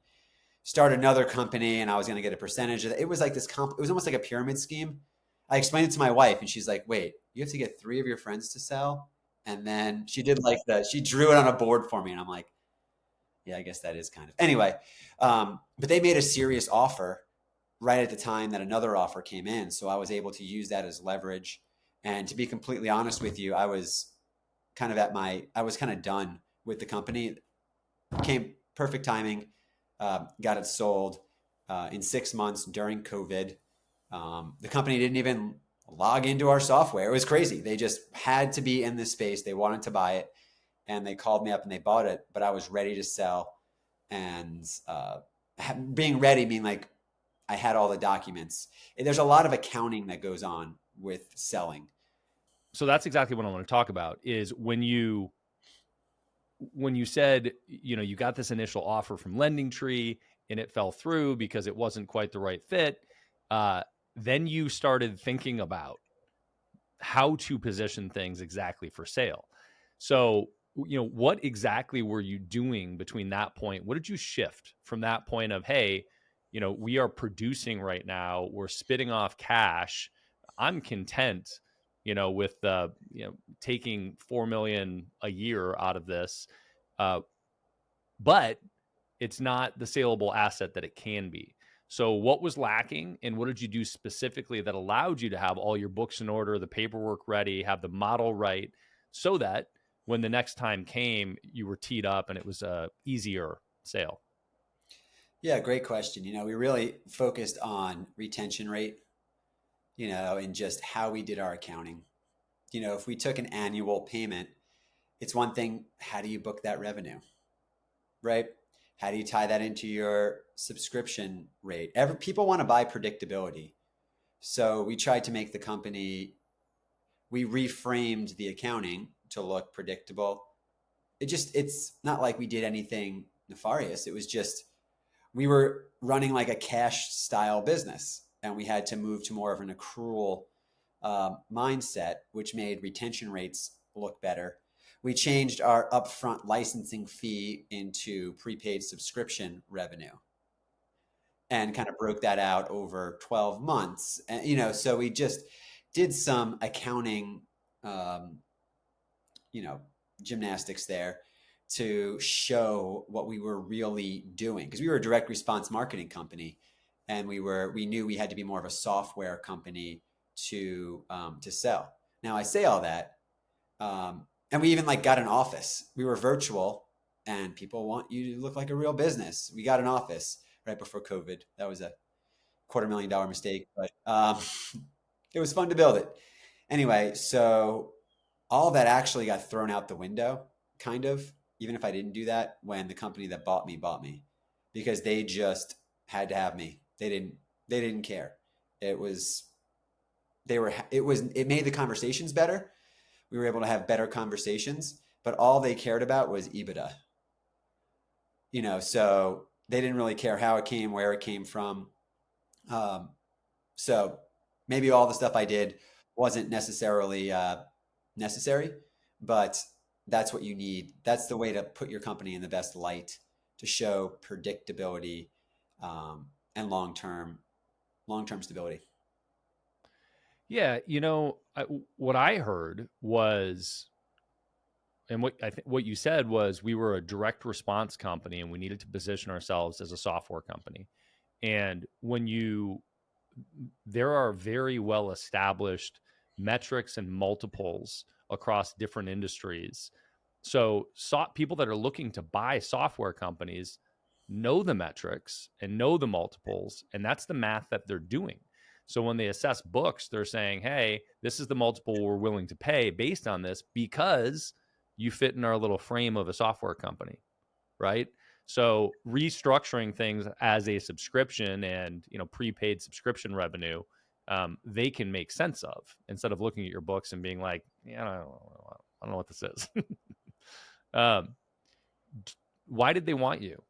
start another company, and I was going to get a percentage of it. It was like this it was almost like a pyramid scheme. I explained it to my wife, and she's like, wait, you have to get 3 of your friends to sell? And then she did she drew it on a board for me, and I'm like, yeah, I guess that is kind of. Anyway, but they made a serious offer right at the time that another offer came in. So I was able to use that as leverage. And to be completely honest with you, I was kind of done with the company. Came perfect timing, got it sold in 6 months during COVID. The company didn't even log into our software. It was crazy. They just had to be in this space. They wanted to buy it. And they called me up and they bought it, but I was ready to sell. And being ready mean like I had all the documents. There's a lot of accounting that goes on with selling. So that's exactly what I want to talk about is when you said, you got this initial offer from Lending Tree and it fell through because it wasn't quite the right fit. Then you started thinking about how to position things exactly for sale. So, what exactly were you doing between that point? What did you shift from that point of, hey, we are producing right now, we're spitting off cash. I'm content, with taking 4 million a year out of this. But it's not the saleable asset that it can be. So what was lacking and what did you do specifically that allowed you to have all your books in order, the paperwork ready, have the model right, so that when the next time came, you were teed up and it was a easier sale? Yeah, great question. We really focused on retention rate, and just how we did our accounting. If we took an annual payment, it's one thing, how do you book that revenue, right? How do you tie that into your subscription rate? People want to buy predictability. So we tried to make the company, we reframed the accounting to look predictable. It's not like we did anything nefarious. It was just, we were running like a cash style business and we had to move to more of an accrual mindset, which made retention rates look better. We changed our upfront licensing fee into prepaid subscription revenue and kind of broke that out over 12 months. And, so we just did some accounting, um, you know, gymnastics there to show what we were really doing because we were a direct response marketing company, and we knew we had to be more of a software company to sell. Now I say all that, and we even like got an office. We were virtual, and people want you to look like a real business. We got an office right before COVID. That was a $250,000 mistake, but it was fun to build it. Anyway, so all that actually got thrown out the window, kind of, even if I didn't do that when the company that bought me, because they just had to have me. They didn't care. It was it made the conversations better. We were able to have better conversations, but all they cared about was EBITDA. So they didn't really care how it came, where it came from. Um, so maybe all the stuff I did wasn't necessarily necessary, but that's what you need. That's the way to put your company in the best light to show predictability, and long term stability. Yeah, what I heard was, and what you said was, we were a direct response company and we needed to position ourselves as a software company. And there are very well established metrics and multiples across different industries. So people that are looking to buy software companies know the metrics and know the multiples, and that's the math that they're doing. So when they assess books, they're saying, hey, this is the multiple we're willing to pay based on this because you fit in our little frame of a software company, right? So restructuring things as a subscription and prepaid subscription revenue, they can make sense of, instead of looking at your books and being like, yeah, I don't know what this is. um, why did they want you?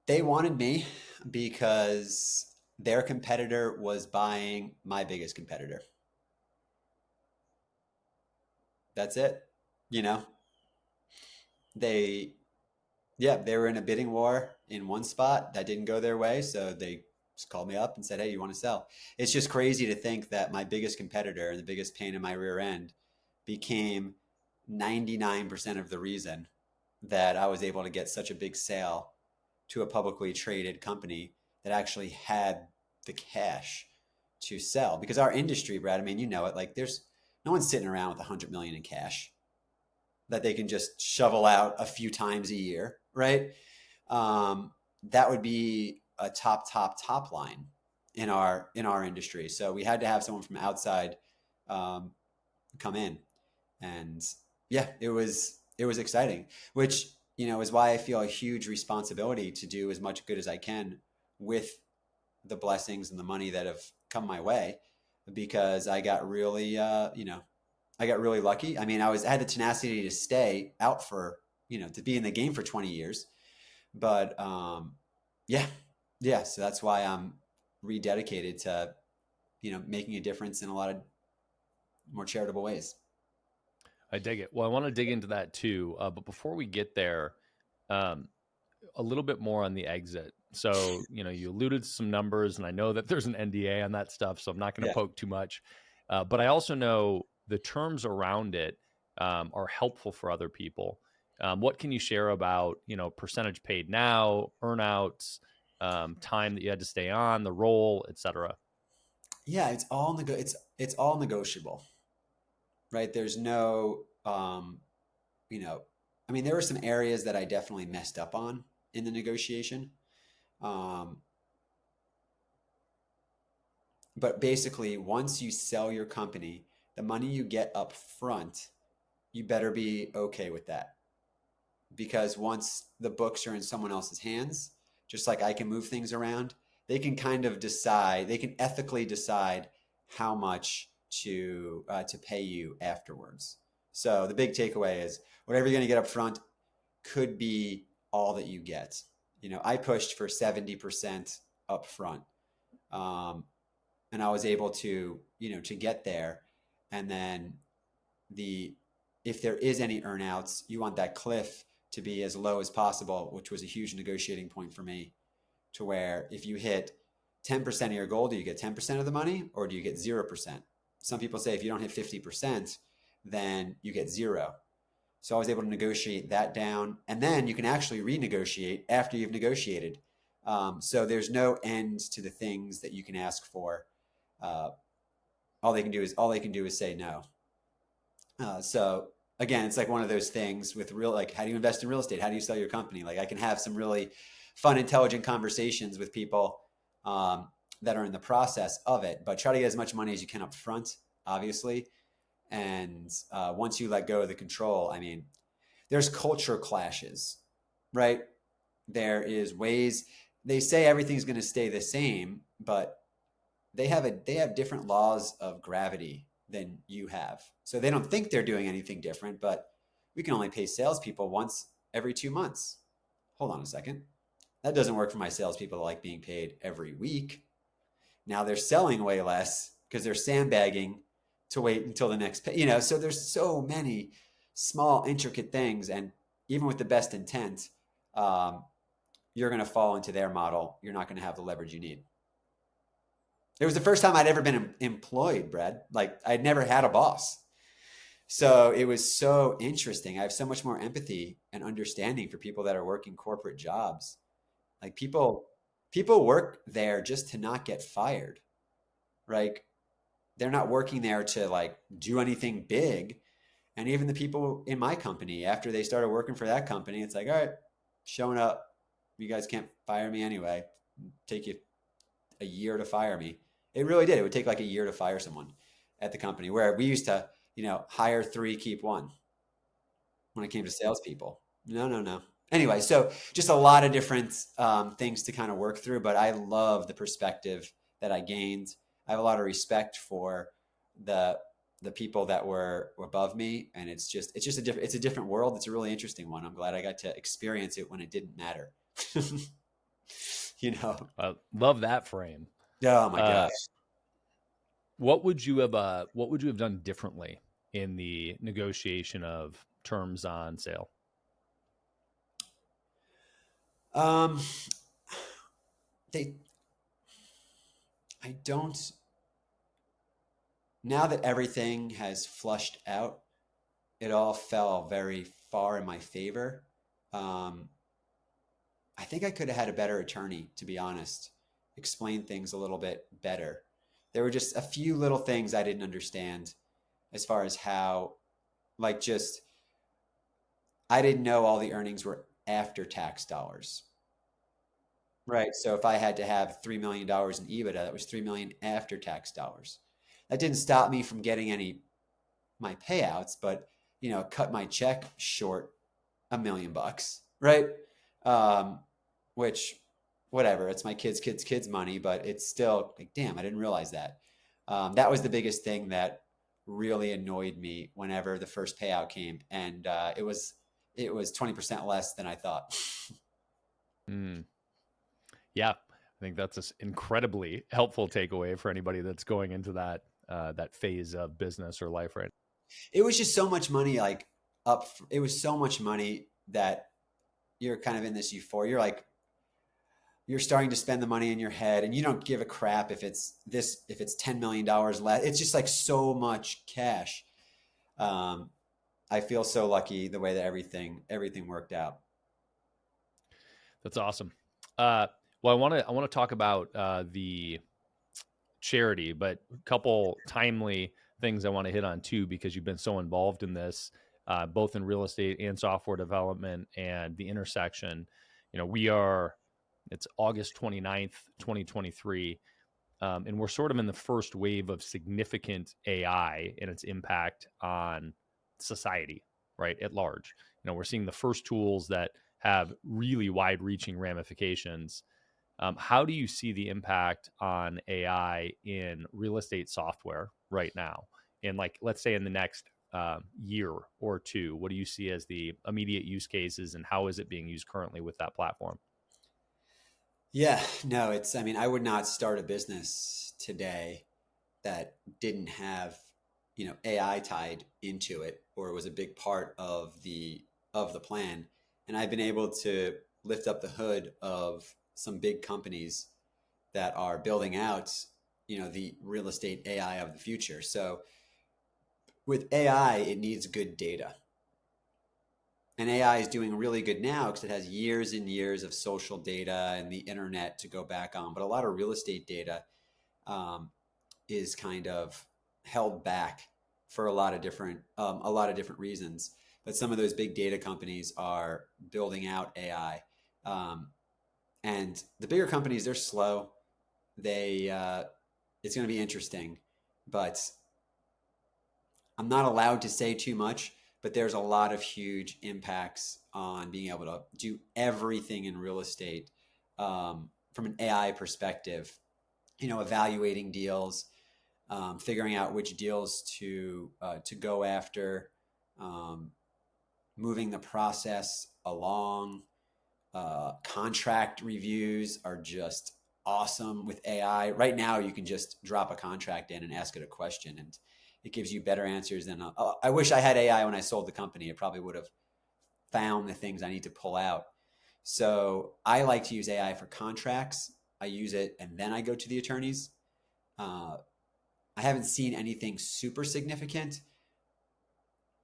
They wanted me because their competitor was buying my biggest competitor. That's it. You know, they Yeah, they were in a bidding war in one spot that didn't go their way, so they just called me up and said, "Hey, you want to sell?" It's just crazy to think that my biggest competitor and the biggest pain in my rear end became 99% of the reason that I was able to get such a big sale to a publicly traded company that actually had the cash to sell. Because our industry, Brad, I mean, you know it, like there's no one sitting around with 100 million in cash that they can just shovel out a few times a year, right? That would be a top line in our industry. So we had to have someone from outside um, come in, and yeah, it was exciting, which is why I feel a huge responsibility to do as much good as I can with the blessings and the money that have come my way, because I got really lucky. I mean, I had the tenacity to stay out to be in the game for 20 years. But yeah, yeah. So that's why I'm rededicated to, making a difference in a lot of more charitable ways. I dig it. Well, I want to dig into that too. But before we get there, um, a little bit more on the exit. So, you alluded to some numbers, and I know that there's an NDA on that stuff, so I'm not going to Yeah. poke too much. But I also know the terms around it are helpful for other people. What can you share about, percentage paid now, earnouts, time that you had to stay on, the role, et cetera? Yeah, it's all negotiable, right? There's no you know, I mean, there were some areas that I definitely messed up on in the negotiation. Um, but basically, once you sell your company, the money you get up front, you better be okay with that. Because once the books are in someone else's hands, just like I can move things around, they can kind of decide, they can ethically decide how much to pay you afterwards. So the big takeaway is whatever you're going to get up front could be all that you get. I pushed for 70% up front. Um, and I was able to, to get there. And then the if there is any earnouts, you want that cliff to be as low as possible, which was a huge negotiating point for me, to where if you hit 10% of your goal, do you get 10% of the money or do you get 0%? Some people say if you don't hit 50%, then you get zero. So I was able to negotiate that down, and then you can actually renegotiate after you've negotiated. So there's no end to the things that you can ask for. Uh, all they can do is say no. So again, it's like one of those things with real, like, how do you invest in real estate? How do you sell your company? Like, I can have some really fun, intelligent conversations with people um, that are in the process of it, but try to get as much money as you can up front, obviously. And once you let go of the control, I mean, there's culture clashes, right? There is ways they say everything's going to stay the same, but they have different laws of gravity than you have. So they don't think they're doing anything different, but we can only pay salespeople once every 2 months. Hold on a second. That doesn't work for my salespeople that like being paid every week. Now they're selling way less because they're sandbagging to wait until the next pay. So there's so many small, intricate things. And even with the best intent, um, you're going to fall into their model. You're not going to have the leverage you need. It was the first time I'd ever been employed, Brad. Like, I'd never had a boss. So it was so interesting. I have so much more empathy and understanding for people that are working corporate jobs. Like, people work there just to not get fired. Like, they're not working there to like do anything big. And even the people in my company, after they started working for that company, it's like, all right, showing up. You guys can't fire me anyway. Take you a year to fire me. It really did. It would take like a year to fire someone at the company, where we used to, hire three, keep one when it came to salespeople. No, no, no. Anyway, so just a lot of different things to kind of work through, but I love the perspective that I gained. I have a lot of respect for the people that were above me, and it's just a different world. It's a really interesting one. I'm glad I got to experience it when it didn't matter. you know. I love that frame. Oh my Uh, gosh. what would you have done differently in the negotiation of terms on sale? Um, they, I don't, now that everything has flushed out, it all fell very far in my favor. Um, I think I could have had a better attorney, to be honest, explain things a little bit better. There were just a few little things I didn't understand as far as how, like, just, I didn't know all the earnings were after tax dollars. Right. So if I had to have $3 million in EBITDA, that was 3 million after tax dollars. That didn't stop me from getting any my payouts, but cut my check short $1 million, right? Um, which, whatever, it's my kids' money, but it's still like, damn, I didn't realize that. That was the biggest thing that really annoyed me whenever the first payout came, and it was 20% less than I thought. Mm, yeah, I think that's an incredibly helpful takeaway for anybody that's going into that phase of business or life right It was just so much money, like it was so much money that you're kind of in this euphoria. You're starting to spend the money in your head, and you don't give a crap if it's $10 million less. It's just like so much cash. Um, I feel so lucky the way that everything worked out. That's awesome. Well, I want to talk about the charity, but a couple timely things I want to hit on too, because you've been so involved in this, both in real estate and software development and the intersection. It's August 29th, 2023. And we're sort of in the first wave of significant AI and its impact on society, right, at large. We're seeing the first tools that have really wide-reaching ramifications. How do you see the impact on AI in real estate software right now? And like, let's say in the next year or two, what do you see as the immediate use cases, and how is it being used currently with that platform? Yeah, no, I mean, I would not start a business today that didn't have, AI tied into it, or it was a big part of the plan. And I've been able to lift up the hood of some big companies that are building out, the real estate AI of the future. So with AI, it needs good data. And AI is doing really good now because it has years and years of social data and the internet to go back on. But a lot of real estate data um, is kind of held back for a lot of different reasons. But some of those big data companies are building out AI, um, and the bigger companies, they're slow. It's going to be interesting, but I'm not allowed to say too much. But there's a lot of huge impacts on being able to do everything in real estate from an AI perspective. Evaluating deals, figuring out which deals to go after, um, moving the process along. Contract reviews are just awesome with AI. Right now, you can just drop a contract in and ask it a question, and it gives you better answers than. I wish I had AI when I sold the company. It probably would have found the things I need to pull out. So I like to use AI for contracts. I use it and then I go to the attorneys. Uh, I haven't seen anything super significant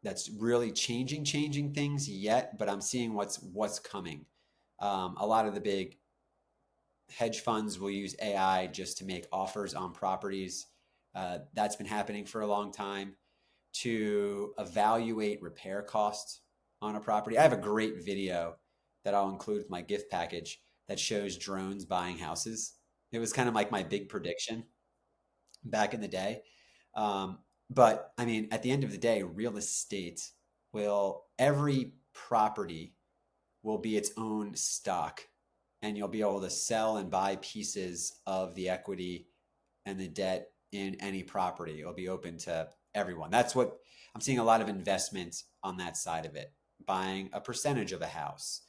that's really changing things yet, but I'm seeing what's coming. A lot of the big hedge funds will use AI just to make offers on properties. That's been happening for a long time. To evaluate repair costs on a property, I have a great video that I'll include with my gift package that shows drones buying houses. It was kind of like my big prediction back in the day. But I mean, at the end of the day, real estate every property will be its own stock, and you'll be able to sell and buy pieces of the equity and the debt in any property. It'll be open to everyone. That's what I'm seeing, a lot of investment on that side of it, buying a percentage of a house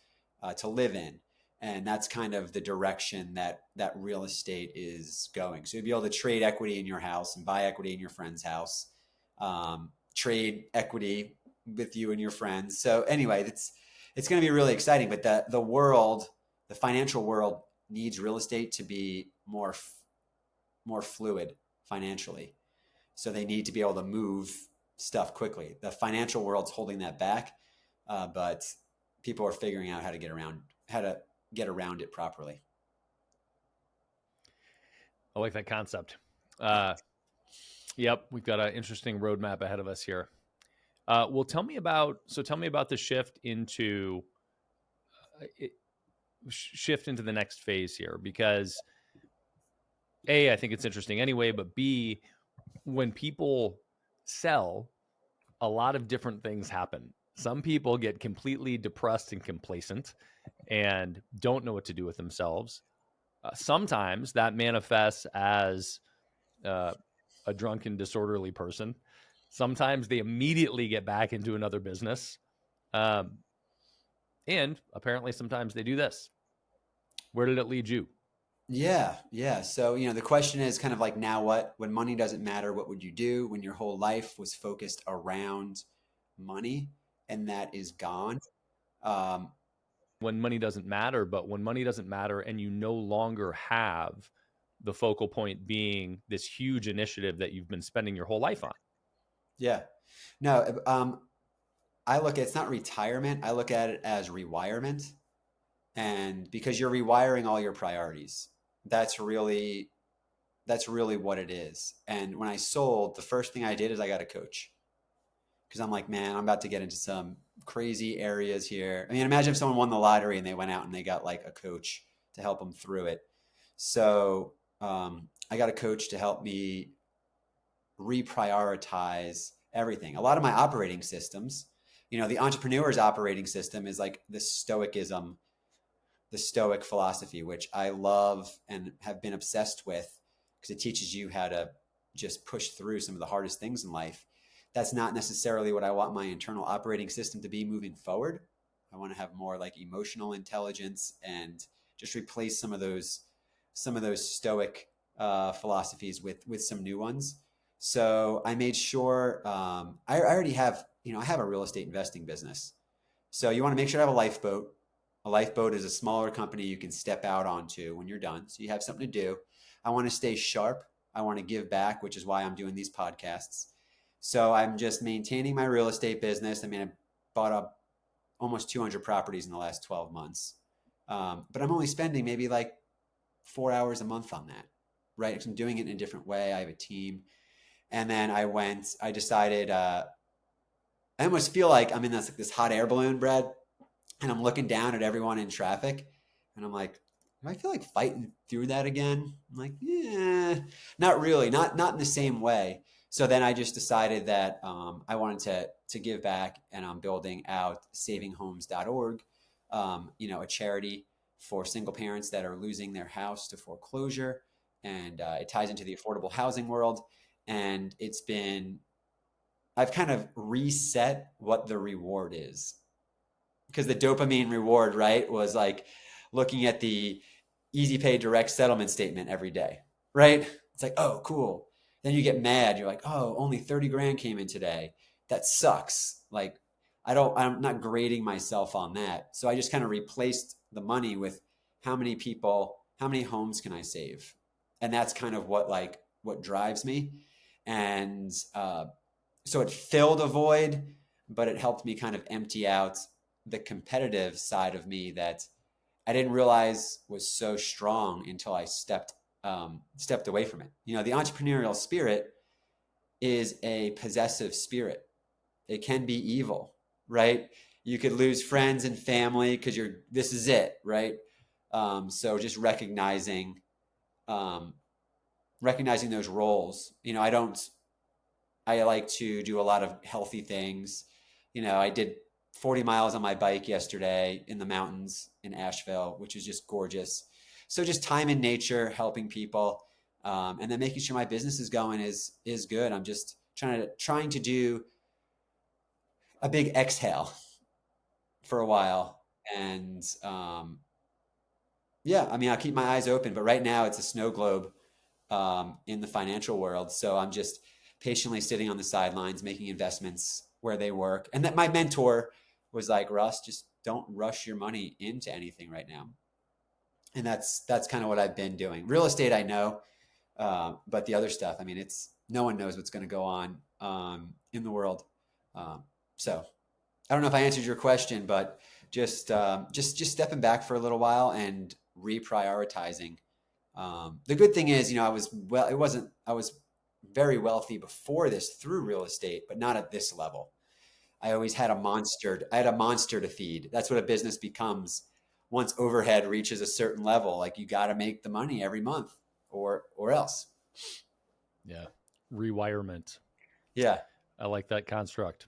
to live in. And that's kind of the direction that real estate is going. So you'll be able to trade equity in your house and buy equity in your friend's house, trade equity with you and your friends. So anyway, it's going to be really exciting. But the financial world needs real estate to be more fluid financially. So they need to be able to move stuff quickly. The financial world's holding that back, but people are figuring out how to get around it properly. I like that concept. Yep, we've got an interesting roadmap ahead of us here. Well, tell me about the shift into the next phase here, because A, I think it's interesting anyway, but B, when people sell, a lot of different things happen. Some people get completely depressed and complacent and don't know what to do with themselves. Sometimes that manifests as a drunken, disorderly person. Sometimes they immediately get back into another business. And apparently sometimes they do this. Where did it lead you? Yeah, yeah. So, the question is kind of like, now what? When money doesn't matter, what would you do? When your whole life was focused around money and that is gone. Um, When money doesn't matter, but when money doesn't matter and you no longer have the focal point being this huge initiative that you've been spending your whole life on. yeah. No, it's not retirement. I look at it as rewirement. And because you're rewiring all your priorities, that's really what it is. And when I sold, the first thing I did is I got a coach, because I'm like, man, I'm about to get into some crazy areas here. I mean, imagine if someone won the lottery and they went out and they got like a coach to help them through it. So I got a coach to help me reprioritize everything. A lot of my operating systems, the entrepreneur's operating system is like the Stoic philosophy, which I love and have been obsessed with, because it teaches you how to just push through some of the hardest things in life. That's not necessarily what I want my internal operating system to be moving forward. I want to have more like emotional intelligence and just replace some of those stoic philosophies with some new ones. So I made sure I already have, I have a real estate investing business. So you want to make sure to have a lifeboat. A lifeboat is a smaller company you can step out onto when you're done. So you have something to do. I want to stay sharp. I want to give back, which is why I'm doing these podcasts. So I'm just maintaining my real estate business. I mean, I bought up almost 200 properties in the last 12 months. But I'm only spending maybe like 4 hours a month on that, right? Because I'm doing it in a different way. I have a team. And then I decided, I almost feel like I'm in this hot air balloon, Brad, and I'm looking down at everyone in traffic, and I'm like, do I feel like fighting through that again? I'm like, yeah, not really, not in the same way. So then I just decided that I wanted to give back, and I'm building out savinghomes.org, a charity for single parents that are losing their house to foreclosure, and it ties into the affordable housing world. And I've kind of reset what the reward is, because the dopamine reward, right, was like looking at the easy pay direct settlement statement every day, right? It's like, oh, cool. Then you get mad. You're like, oh, only 30 grand came in today. That sucks. Like, I'm not grading myself on that. So I just kind of replaced the money with how many homes can I save? And that's kind of what drives me. And so it filled a void, but it helped me kind of empty out the competitive side of me that I didn't realize was so strong until I stepped away from it. The entrepreneurial spirit is a possessive spirit. It can be evil, right? You could lose friends and family because this is it, right? So just um, recognizing those roles. I like to do a lot of healthy things. I did 40 miles on my bike yesterday in the mountains in Asheville, which is just gorgeous. So just time in nature, helping people, and then making sure my business is going is good. I'm just trying to do a big exhale for a while, and yeah, I mean, I'll keep my eyes open, but right now it's a snow globe in the financial world. So I'm just patiently sitting on the sidelines, making investments where they work. And that my mentor was like, Russ, just don't rush your money into anything right now. And that's kind of what I've been doing. Real estate, I know, but the other stuff, I mean, it's no one knows what's going to go on in the world. So I don't know if I answered your question, but just stepping back for a little while and reprioritizing. The good thing is, I was very wealthy before this through real estate, but not at this level. I always had I had a monster to feed. That's what a business becomes once overhead reaches a certain level. Like you got to make the money every month or else. Yeah. Rewirement. Yeah. I like that construct.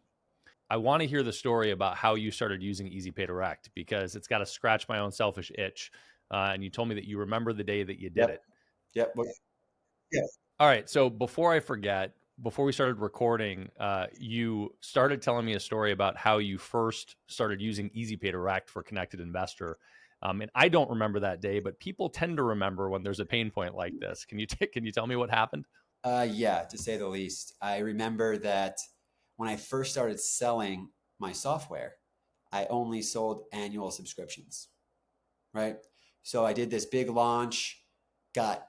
I want to hear the story about how you started using Easy Pay Direct because it's got to scratch my own selfish itch. And you told me that you remember the day that you did Yep. it. Yep. Yeah. All right. So before I forget, before we started recording, you started telling me a story about how you first started using Easy Pay Direct for Connected Investor. And I don't remember that day, but people tend to remember when there's a pain point like this. Can you tell me what happened? Yeah, to say the least. I remember that when I first started selling my software, I only sold annual subscriptions, right? So I did this big launch, got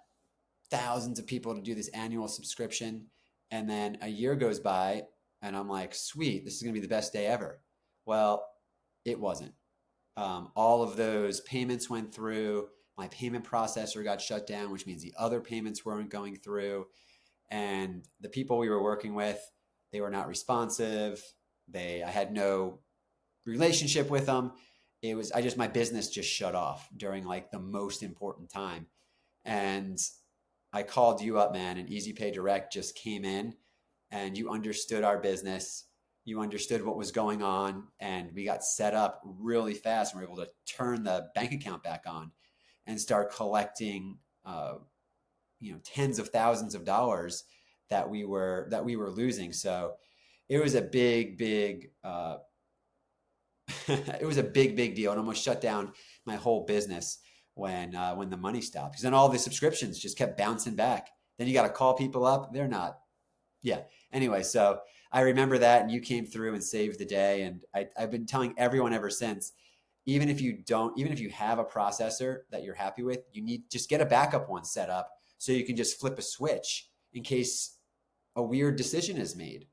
thousands of people to do this annual subscription. And then a year goes by, and I'm like, sweet, this is going to be the best day ever. Well, it wasn't. All of those payments went through. My payment processor got shut down, which means the other payments weren't going through. And the people we were working with, they were not responsive. I had no relationship with them. My business just shut off during like the most important time. And I called you up, man, and Easy Pay Direct just came in and you understood our business. You understood what was going on, and we got set up really fast and we were able to turn the bank account back on and start collecting tens of thousands of dollars that we were losing. So it was a big it was a big deal. It almost shut down my whole business. when the money stopped, because then all the subscriptions just kept bouncing back. Then you got to call people up. They're not. Yeah. Anyway, so I remember that, and you came through and saved the day. And I've been telling everyone ever since, even if you have a processor that you're happy with, you need just get a backup one set up so you can just flip a switch in case a weird decision is made.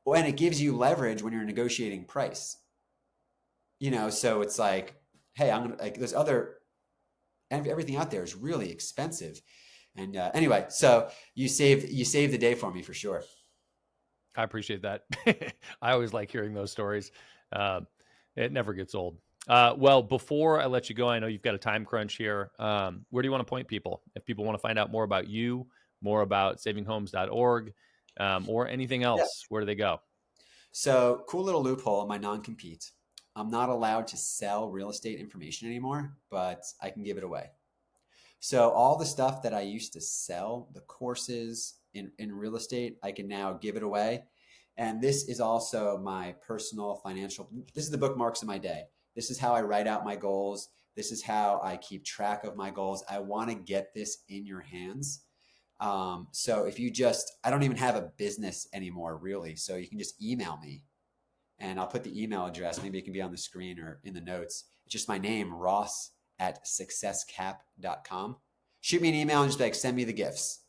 And it gives you leverage when you're negotiating price. So it's like, hey, I'm gonna like there's other, and everything out there is really expensive. And anyway, so you saved the day for me for sure. I appreciate that. I always like hearing those stories. It never gets old. Well, before I let you go, I know you've got a time crunch here. Where do you want to point people if people want to find out more about you, more about savinghomes.org, or anything else? Yeah. Where do they go? So, cool little loophole in my non-compete. I'm not allowed to sell real estate information anymore, but I can give it away. So all the stuff that I used to sell, the courses in real estate, I can now give it away. And this is also my personal financial, this is the bookmarks of my day. This is how I write out my goals. This is how I keep track of my goals. I want to get this in your hands. So if you I don't even have a business anymore, really. So you can just email me, and I'll put the email address. Maybe it can be on the screen or in the notes. It's just my name, ross@successcap.com. Shoot me an email and just be like, send me the gifts.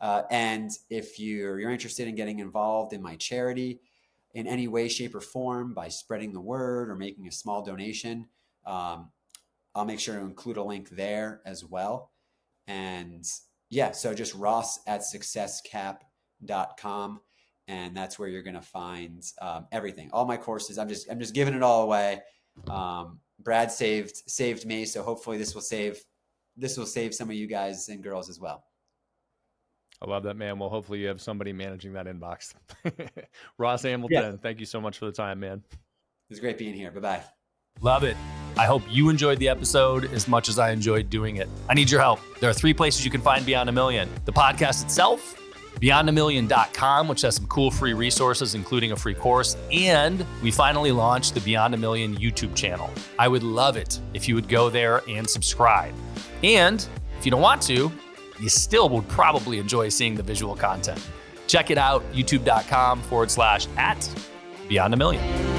And if you're interested in getting involved in my charity in any way, shape, or form by spreading the word or making a small donation, I'll make sure to include a link there as well. And yeah, so just ross@successcap.com. And that's where you're going to find everything, all my courses. I'm just giving it all away. Brad saved me, so hopefully this will save some of you guys and girls as well. I love that, man. Well, hopefully you have somebody managing that inbox. Ross Hamilton, Thank you so much for the time, man. It was great being here. Bye-bye. Love it. I hope you enjoyed the episode as much as I enjoyed doing it. I need your help. There are 3 places you can find Beyond a Million: the podcast itself, beyondamillion.com, which has some cool free resources, including a free course. And we finally launched the Beyond a Million YouTube channel. I would love it if you would go there and subscribe. And if you don't want to, you still would probably enjoy seeing the visual content. Check it out, youtube.com/@Beyond a Million.